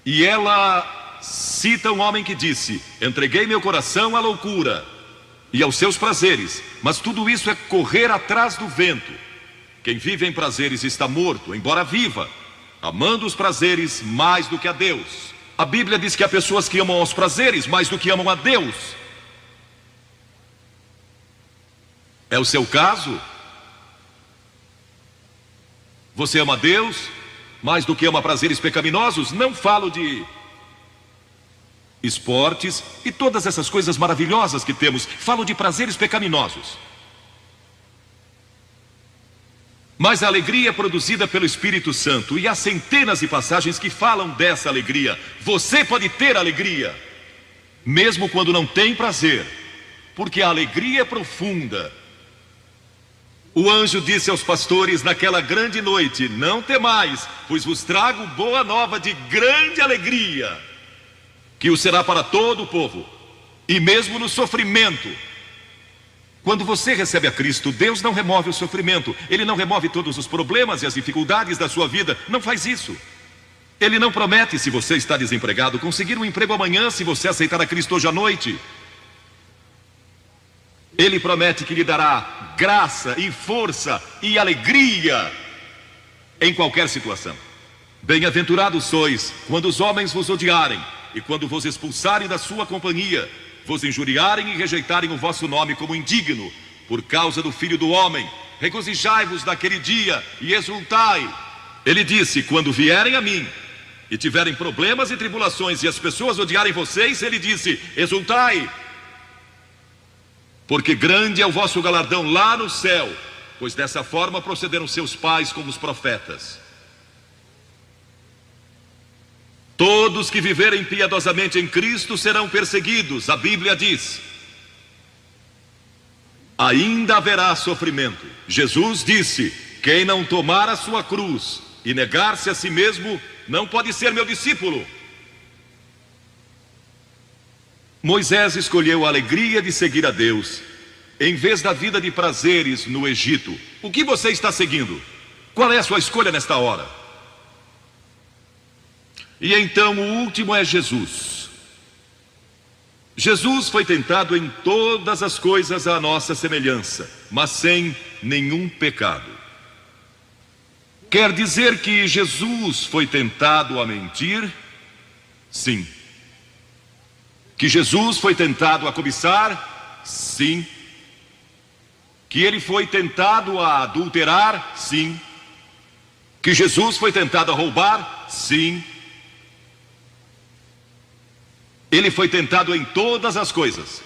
E ela cita um homem que disse: entreguei meu coração à loucura e aos seus prazeres, mas tudo isso é correr atrás do vento. Quem vive em prazeres está morto, embora viva, amando os prazeres mais do que a Deus. A Bíblia diz que há pessoas que amam os prazeres mais do que amam a Deus. É o seu caso? Você ama Deus mais do que ama prazeres pecaminosos? Não falo de esportes e todas essas coisas maravilhosas que temos. Falo de prazeres pecaminosos. Mas a alegria é produzida pelo Espírito Santo. E há centenas de passagens que falam dessa alegria. Você pode ter alegria, mesmo quando não tem prazer, porque a alegria é profunda. O anjo disse aos pastores naquela grande noite: não temais, pois vos trago boa nova de grande alegria, que o será para todo o povo. E mesmo no sofrimento, quando você recebe a Cristo, Deus não remove o sofrimento. Ele não remove todos os problemas e as dificuldades da sua vida. Não faz isso. Ele não promete, se você está desempregado, conseguir um emprego amanhã se você aceitar a Cristo hoje à noite. Ele promete que lhe dará graça e força e alegria em qualquer situação. Bem-aventurados sois quando os homens vos odiarem e quando vos expulsarem da sua companhia, vos injuriarem e rejeitarem o vosso nome como indigno, por causa do Filho do Homem. Regozijai-vos naquele dia e exultai. Ele disse: quando vierem a mim e tiverem problemas e tribulações e as pessoas odiarem vocês, ele disse: exultai, porque grande é o vosso galardão lá no céu, pois dessa forma procederam seus pais com os profetas. Todos que viverem piedosamente em Cristo serão perseguidos. A Bíblia diz: ainda haverá sofrimento. Jesus disse: quem não tomar a sua cruz e negar-se a si mesmo não pode ser meu discípulo. Moisés escolheu a alegria de seguir a Deus em vez da vida de prazeres no Egito. O que você está seguindo? Qual é a sua escolha nesta hora? E então o último é Jesus. Jesus foi tentado em todas as coisas à nossa semelhança, mas sem nenhum pecado. Quer dizer que Jesus foi tentado a mentir? Sim. Que Jesus foi tentado a cobiçar? Sim. Que ele foi tentado a adulterar? Sim. Que Jesus foi tentado a roubar? Sim. Ele foi tentado em todas as coisas,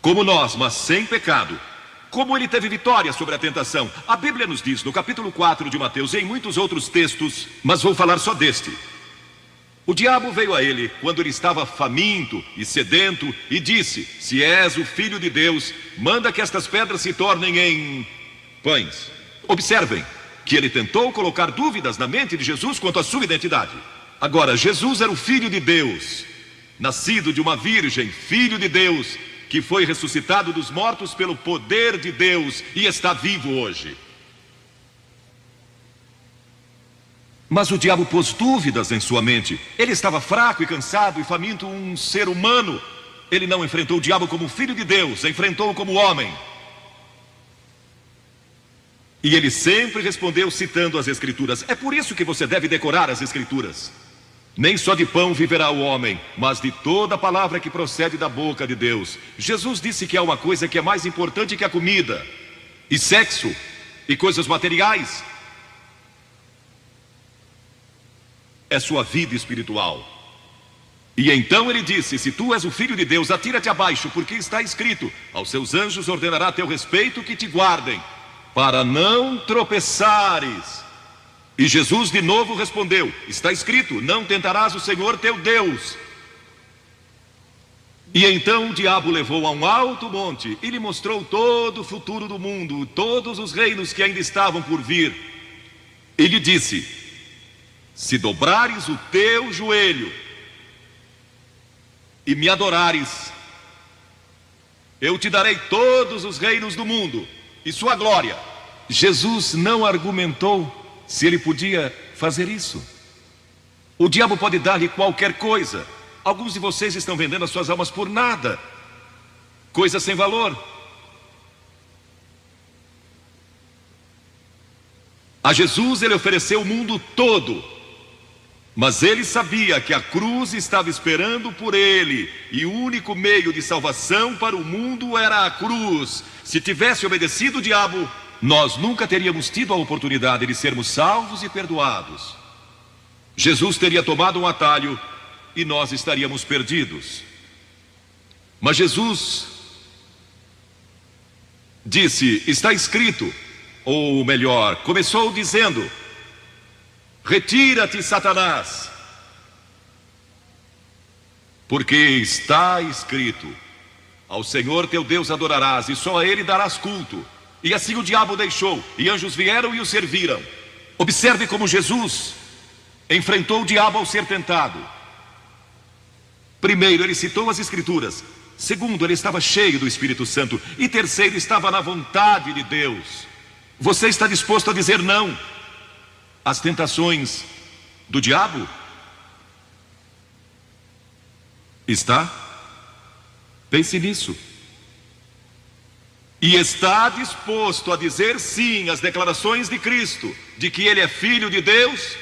como nós, mas sem pecado. Como ele teve vitória sobre a tentação? A Bíblia nos diz no capítulo 4 de Mateus e em muitos outros textos, mas vou falar só deste. O diabo veio a ele quando ele estava faminto e sedento e disse: se és o Filho de Deus, manda que estas pedras se tornem em pães. Observem que ele tentou colocar dúvidas na mente de Jesus quanto à sua identidade. Agora, Jesus era o Filho de Deus, nascido de uma virgem, Filho de Deus, que foi ressuscitado dos mortos pelo poder de Deus e está vivo hoje. Mas o diabo pôs dúvidas em sua mente. Ele estava fraco e cansado e faminto, um ser humano. Ele não enfrentou o diabo como Filho de Deus, enfrentou-o como homem. E ele sempre respondeu citando as Escrituras. É por isso que você deve decorar as Escrituras. Nem só de pão viverá o homem, mas de toda a palavra que procede da boca de Deus. Jesus disse que há uma coisa que é mais importante que a comida, e sexo, e coisas materiais. É sua vida espiritual. E então ele disse: se tu és o Filho de Deus, atira-te abaixo, porque está escrito: aos seus anjos ordenará a teu respeito que te guardem. para não tropeçares. E Jesus de novo respondeu: está escrito, não tentarás o Senhor teu Deus. E então o diabo levou a um alto monte e lhe mostrou todo o futuro do mundo, todos os reinos que ainda estavam por vir. E lhe disse: se dobrares o teu joelho e me adorares, eu te darei todos os reinos do mundo e sua glória. Jesus não argumentou se ele podia fazer isso. O diabo pode dar-lhe qualquer coisa. Alguns de vocês estão vendendo as suas almas por nada, coisas sem valor. A Jesus ele ofereceu o mundo todo, mas ele sabia que a cruz estava esperando por ele, e o único meio de salvação para o mundo era a cruz. Se tivesse obedecido o diabo, nós nunca teríamos tido a oportunidade de sermos salvos e perdoados. Jesus teria tomado um atalho e nós estaríamos perdidos. Mas Jesus disse: está escrito, ou melhor, começou dizendo: retira-te, Satanás, porque está escrito, ao Senhor teu Deus adorarás e só a ele darás culto. E assim o diabo deixou, e anjos vieram e o serviram. Observe como Jesus enfrentou o diabo ao ser tentado. Primeiro, ele citou as Escrituras. Segundo, ele estava cheio do Espírito Santo. E terceiro, estava na vontade de Deus. Você está disposto a dizer não às tentações do diabo? Está? Pense nisso. E está disposto a dizer sim às declarações de Cristo, de que Ele é Filho de Deus,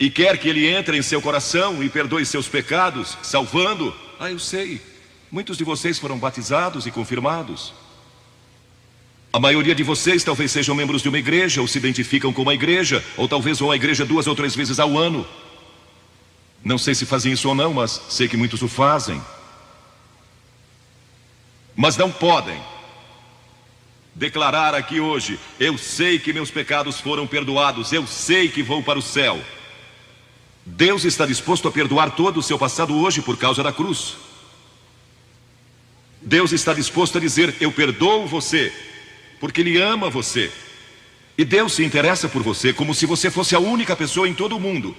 e quer que Ele entre em seu coração e perdoe seus pecados, salvando? Eu sei, muitos de vocês foram batizados e confirmados. A maioria de vocês talvez sejam membros de uma igreja, ou se identificam com uma igreja, ou talvez vão à igreja 2 ou 3 vezes ao ano. Não sei se fazem isso ou não, mas sei que muitos o fazem. Mas não podem declarar aqui hoje: eu sei que meus pecados foram perdoados, eu sei que vou para o céu. Deus está disposto a perdoar todo o seu passado hoje por causa da cruz. Deus está disposto a dizer: eu perdoo você, porque Ele ama você. E Deus se interessa por você como se você fosse a única pessoa em todo o mundo.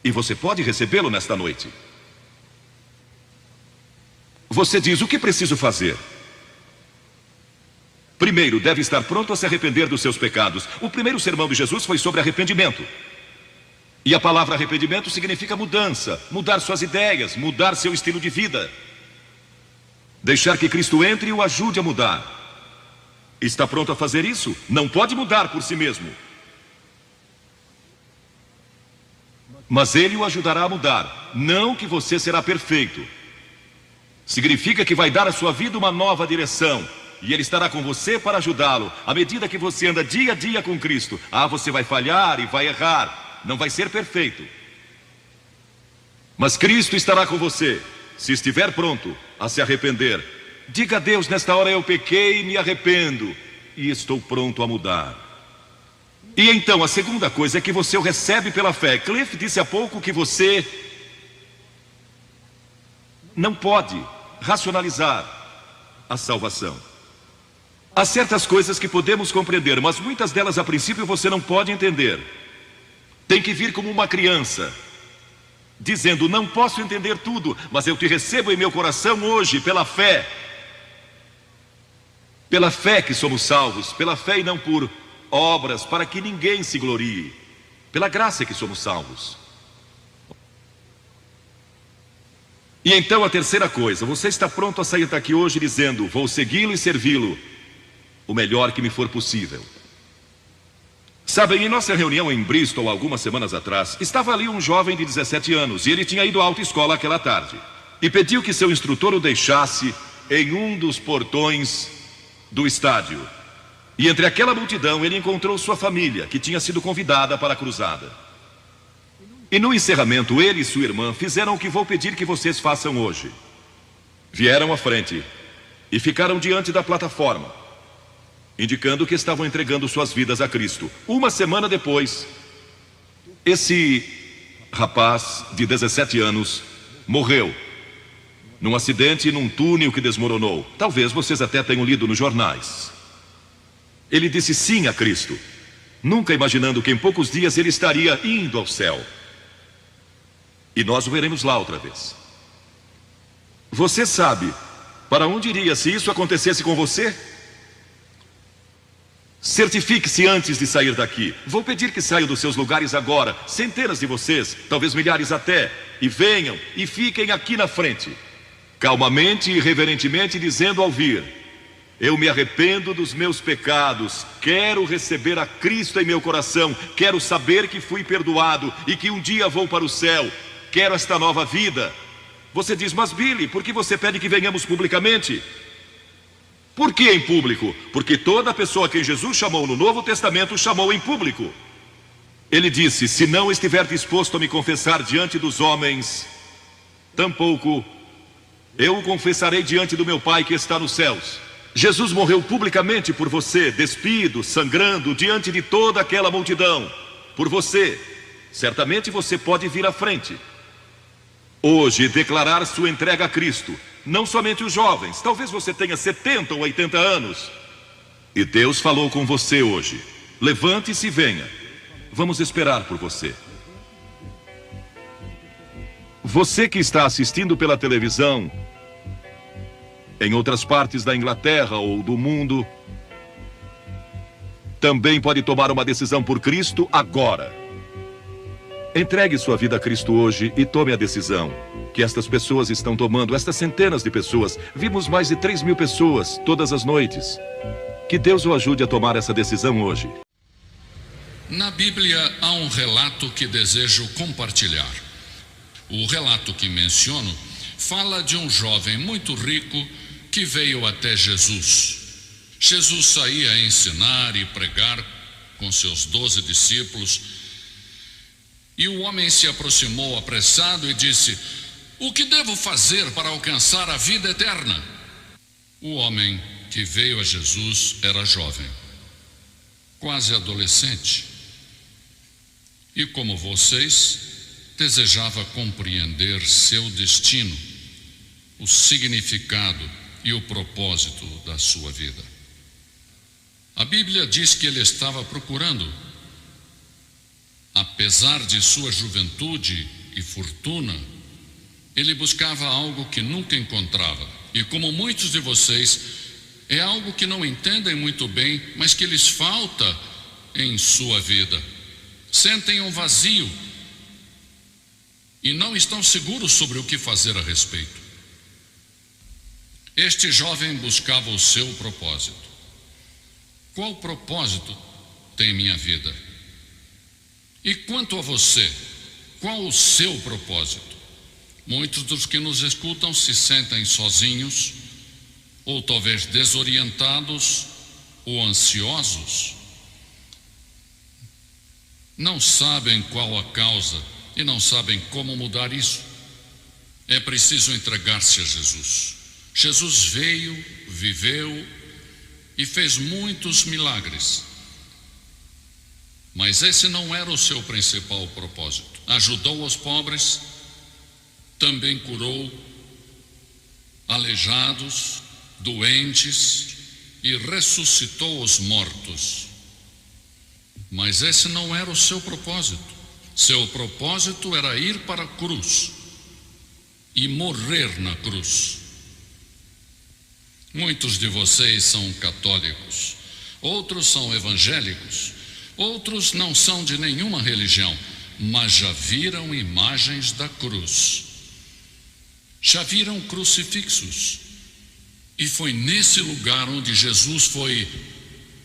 E você pode recebê-lo nesta noite. Você diz: o que preciso fazer? Primeiro, deve estar pronto a se arrepender dos seus pecados. O primeiro sermão de Jesus foi sobre arrependimento. E a palavra arrependimento significa mudança, mudar suas ideias, mudar seu estilo de vida. Deixar que Cristo entre e o ajude a mudar. Está pronto a fazer isso? Não pode mudar por si mesmo, mas Ele o ajudará a mudar. Não que você será perfeito. Significa que vai dar à sua vida uma nova direção, e Ele estará com você para ajudá-lo. À medida que você anda dia a dia com Cristo, você vai falhar e vai errar. Não vai ser perfeito, mas Cristo estará com você, se estiver pronto a se arrepender. Diga a Deus: nesta hora eu pequei e me arrependo, e estou pronto a mudar. E então a segunda coisa é que você o recebe pela fé. Cliff disse há pouco que você não pode racionalizar a salvação. Há certas coisas que podemos compreender, mas muitas delas a princípio você não pode entender. Tem que vir como uma criança, dizendo: não posso entender tudo, mas eu te recebo em meu coração hoje pela fé. Pela fé que somos salvos, pela fé e não por obras, para que ninguém se glorie. Pela graça que somos salvos. E então a terceira coisa: você está pronto a sair daqui hoje dizendo: vou segui-lo e servi-lo o melhor que me for possível. Sabem, em nossa reunião em Bristol, algumas semanas atrás, estava ali um jovem de 17 anos, e ele tinha ido à autoescola aquela tarde, e pediu que seu instrutor o deixasse em um dos portões do estádio. E entre aquela multidão, ele encontrou sua família, que tinha sido convidada para a cruzada. E no encerramento, ele e sua irmã fizeram o que vou pedir que vocês façam hoje. Vieram à frente e ficaram diante da plataforma. indicando que estavam entregando suas vidas a Cristo. Uma semana depois, esse rapaz de 17 anos morreu num acidente num túnel que desmoronou. Talvez vocês até tenham lido nos jornais. Ele disse sim a Cristo, nunca imaginando que em poucos dias ele estaria indo ao céu. E nós o veremos lá outra vez. Você sabe para onde iria se isso acontecesse com você? Certifique-se antes de sair daqui. Vou pedir que saiam dos seus lugares agora, centenas de vocês, talvez milhares até, e venham e fiquem aqui na frente, calmamente e reverentemente dizendo ao vir: eu me arrependo dos meus pecados, quero receber a Cristo em meu coração, quero saber que fui perdoado e que um dia vou para o céu, quero esta nova vida. Você diz, mas Billy, por que você pede que venhamos publicamente? Por que em público? Porque toda pessoa a quem Jesus chamou no Novo Testamento chamou em público. Ele disse, se não estiver disposto a me confessar diante dos homens, tampouco eu o confessarei diante do meu Pai que está nos céus. Jesus morreu publicamente por você, despido, sangrando, diante de toda aquela multidão. Por você. Certamente você pode vir à frente hoje declarar sua entrega a Cristo. Não somente os jovens, talvez você tenha 70 ou 80 anos. E Deus falou com você hoje. Levante-se e venha. Vamos esperar por você. Você que está assistindo pela televisão, em outras partes da Inglaterra ou do mundo, também pode tomar uma decisão por Cristo agora. Entregue sua vida a Cristo hoje e tome a decisão que estas pessoas estão tomando, estas centenas de pessoas. Vimos mais de 3.000 pessoas todas as noites. Que Deus o ajude a tomar essa decisão hoje. Na Bíblia há um relato que desejo compartilhar. O relato que menciono fala de um jovem muito rico que veio até Jesus. Jesus saía a ensinar e pregar com seus 12 discípulos. E o homem se aproximou apressado e disse: o que devo fazer para alcançar a vida eterna? O homem que veio a Jesus era jovem, quase adolescente. E como vocês, desejava compreender seu destino, o significado e o propósito da sua vida. A Bíblia diz que ele estava procurando. Apesar de sua juventude e fortuna, ele buscava algo que nunca encontrava. E como muitos de vocês, é algo que não entendem muito bem, mas que lhes falta em sua vida. Sentem um vazio e não estão seguros sobre o que fazer a respeito. Este jovem buscava o seu propósito. Qual propósito tem minha vida? E quanto a você, qual o seu propósito? Muitos dos que nos escutam se sentem sozinhos, ou talvez desorientados, ou ansiosos. Não sabem qual a causa e não sabem como mudar isso. É preciso entregar-se a Jesus. Jesus veio, viveu e fez muitos milagres. Mas esse não era o seu principal propósito. Ajudou os pobres, também curou aleijados, doentes e ressuscitou os mortos. Mas esse não era o seu propósito. Seu propósito era ir para a cruz e morrer na cruz. Muitos de vocês são católicos, outros são evangélicos, outros não são de nenhuma religião, mas já viram imagens da cruz, já viram crucifixos, e foi nesse lugar onde Jesus foi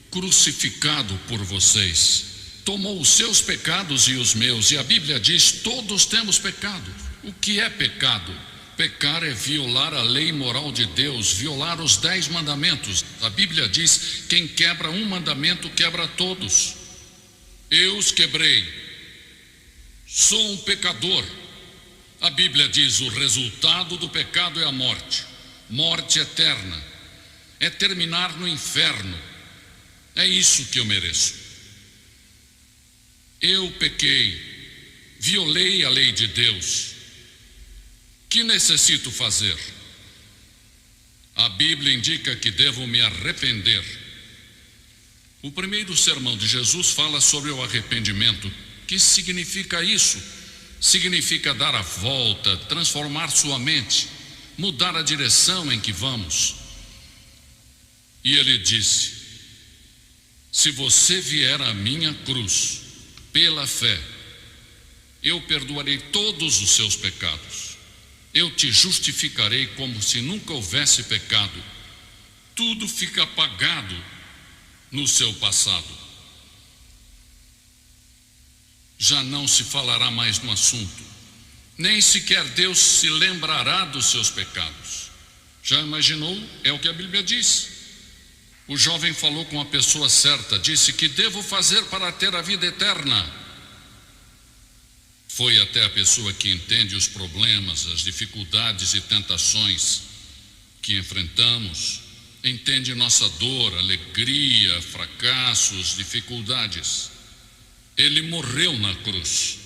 crucificado por vocês. Tomou os seus pecados e os meus, e a Bíblia diz: todos temos pecado. O que é pecado? Pecar é violar a lei moral de Deus, violar os 10 mandamentos. A Bíblia diz: quem quebra um mandamento, quebra todos. Eu os quebrei, sou um pecador. A Bíblia diz: o resultado do pecado é a morte, morte eterna, é terminar no inferno. É isso que eu mereço. Eu pequei, violei a lei de Deus. Que necessito fazer? A Bíblia indica que devo me arrepender. O primeiro sermão de Jesus fala sobre o arrependimento. Que significa isso? Significa dar a volta, transformar sua mente, mudar a direção em que vamos. E ele disse: se você vier à minha cruz pela fé, eu perdoarei todos os seus pecados. Eu te justificarei como se nunca houvesse pecado. Tudo fica apagado no seu passado. Já não se falará mais no assunto. Nem sequer Deus se lembrará dos seus pecados. Já imaginou? É o que a Bíblia diz. O jovem falou com a pessoa certa, disse: que devo fazer para ter a vida eterna? Foi até a pessoa que entende os problemas, as dificuldades e tentações que enfrentamos, entende nossa dor, alegria, fracassos, dificuldades. Ele morreu na cruz,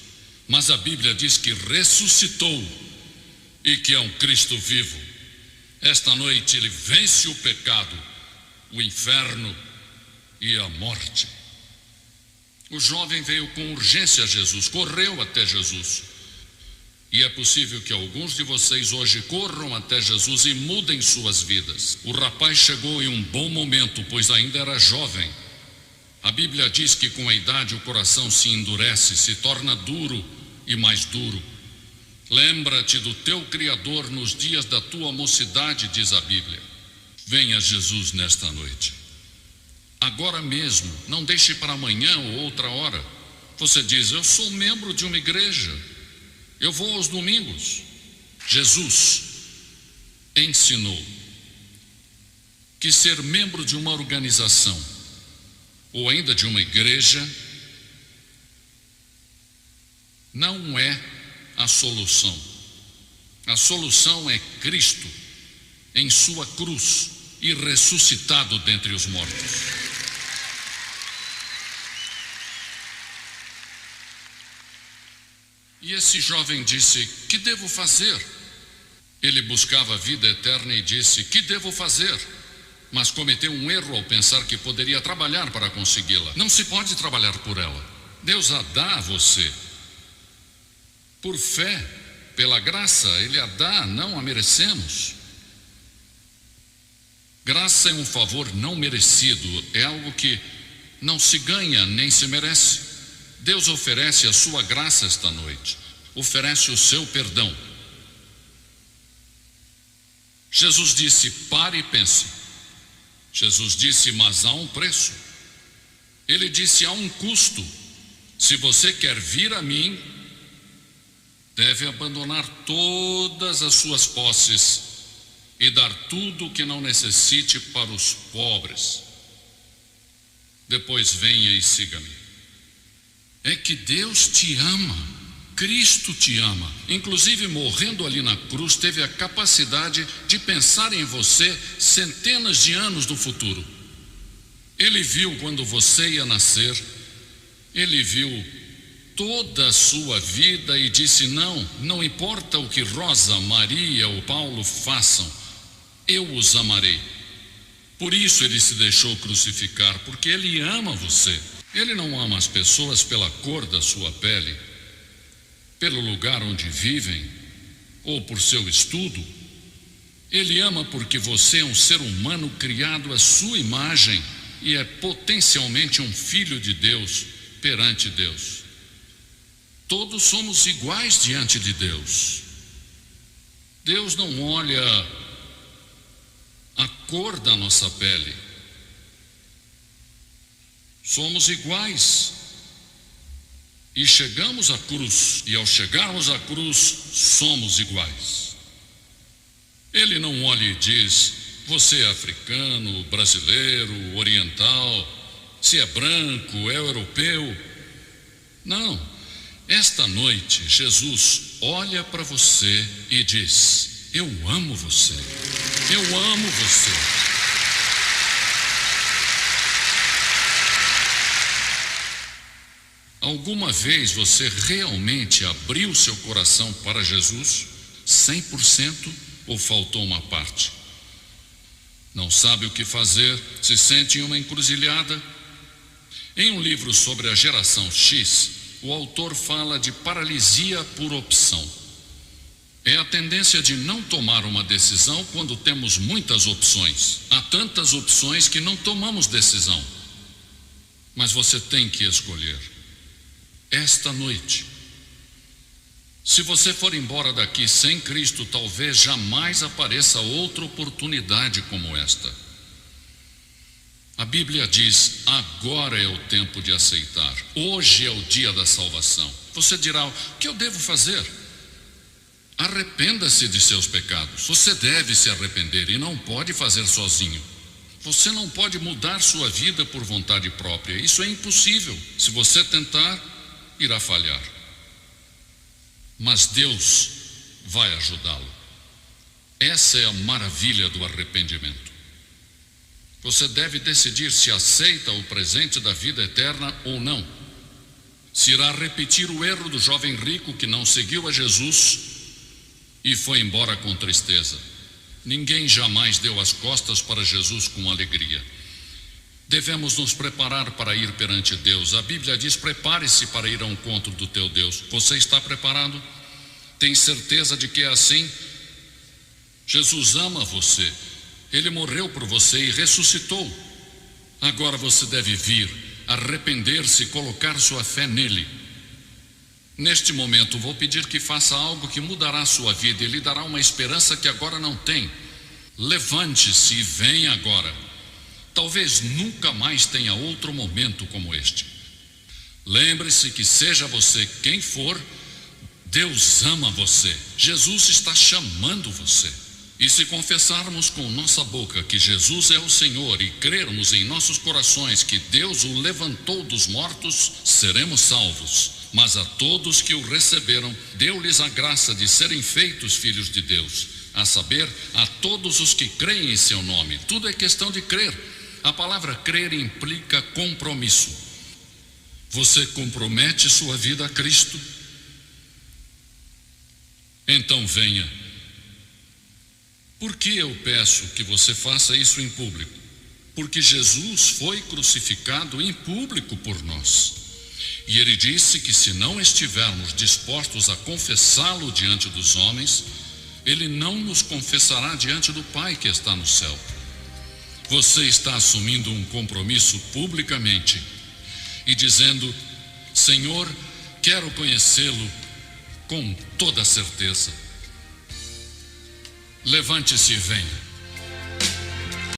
mas a Bíblia diz que ressuscitou e que é um Cristo vivo. Esta noite ele vence o pecado, o inferno e a morte. O jovem veio com urgência a Jesus, correu até Jesus. E é possível que alguns de vocês hoje corram até Jesus e mudem suas vidas. O rapaz chegou em um bom momento, pois ainda era jovem. A Bíblia diz que com a idade o coração se endurece, se torna duro e mais duro. Lembra-te do teu Criador nos dias da tua mocidade, diz a Bíblia. Venha Jesus nesta noite. Agora mesmo, não deixe para amanhã ou outra hora. Você diz: eu sou membro de uma igreja, eu vou aos domingos. Jesus ensinou que ser membro de uma organização ou ainda de uma igreja não é a solução. A solução é Cristo em sua cruz e ressuscitado dentre os mortos. E esse jovem disse: que devo fazer? Ele buscava a vida eterna e disse: que devo fazer? Mas cometeu um erro ao pensar que poderia trabalhar para consegui-la. Não se pode trabalhar por ela. Deus a dá a você. Por fé, pela graça, Ele a dá, não a merecemos. Graça é um favor não merecido, é algo que não se ganha nem se merece. Deus oferece a sua graça esta noite, oferece o seu perdão. Jesus disse: pare e pense. Jesus disse: mas há um preço. Ele disse: há um custo. Se você quer vir a mim, deve abandonar todas as suas posses e dar tudo o que não necessite para os pobres. Depois venha e siga-me. É que Deus te ama, Cristo te ama. Inclusive, morrendo ali na cruz, teve a capacidade de pensar em você centenas de anos do futuro. Ele viu quando você ia nascer, ele viu toda a sua vida e disse: não importa o que Rosa, Maria ou Paulo façam, eu os amarei. Por isso ele se deixou crucificar, porque ele ama você. Ele não ama as pessoas pela cor da sua pele, pelo lugar onde vivem ou por seu estudo. Ele ama porque você é um ser humano criado à sua imagem e é potencialmente um filho de Deus perante Deus. Todos somos iguais diante de Deus. Deus não olha a cor da nossa pele. Somos iguais. E chegamos à cruz, e ao chegarmos à cruz, somos iguais. Ele não olha e diz: você é africano, brasileiro, oriental, se é branco, é europeu. Não. Esta noite, Jesus olha para você e diz: eu amo você. Eu amo você. Alguma vez você realmente abriu seu coração para Jesus? 100% ou faltou uma parte? Não sabe o que fazer, se sente em uma encruzilhada? Em um livro sobre a geração X, o autor fala de paralisia por opção. É a tendência de não tomar uma decisão quando temos muitas opções. Há tantas opções que não tomamos decisão. Mas você tem que escolher. Esta noite, se você for embora daqui sem Cristo, talvez jamais apareça outra oportunidade como esta. A Bíblia diz: agora é o tempo de aceitar. Hoje é o dia da salvação. Você dirá: o que eu devo fazer? Arrependa-se de seus pecados. Você deve se arrepender e não pode fazer sozinho. Você não pode mudar sua vida por vontade própria. Isso é impossível. Se você tentar, irá falhar. Mas Deus vai ajudá-lo. Essa é a maravilha do arrependimento. Você deve decidir se aceita o presente da vida eterna ou não. Se irá repetir o erro do jovem rico que não seguiu a Jesus e foi embora com tristeza. Ninguém jamais deu as costas para Jesus com alegria. Devemos nos preparar para ir perante Deus. A Bíblia diz: prepare-se para ir ao encontro do teu Deus. Você está preparado? Tem certeza de que é assim? Jesus ama você. Ele morreu por você e ressuscitou. Agora você deve vir, arrepender-se e colocar sua fé nele. Neste momento, vou pedir que faça algo que mudará a sua vida e lhe dará uma esperança que agora não tem. Levante-se e venha agora. Talvez nunca mais tenha outro momento como este. Lembre-se que, seja você quem for, Deus ama você. Jesus está chamando você. E se confessarmos com nossa boca que Jesus é o Senhor e crermos em nossos corações que Deus o levantou dos mortos, seremos salvos. Mas a todos que o receberam, deu-lhes a graça de serem feitos filhos de Deus, a saber, a todos os que creem em seu nome. Tudo é questão de crer. A palavra crer implica compromisso. Você compromete sua vida a Cristo? Então venha. Por que eu peço que você faça isso em público? Porque Jesus foi crucificado em público por nós. E ele disse que se não estivermos dispostos a confessá-lo diante dos homens, ele não nos confessará diante do Pai que está no céu. Você está assumindo um compromisso publicamente e dizendo: Senhor, quero conhecê-lo com toda certeza. Levante-se e venha.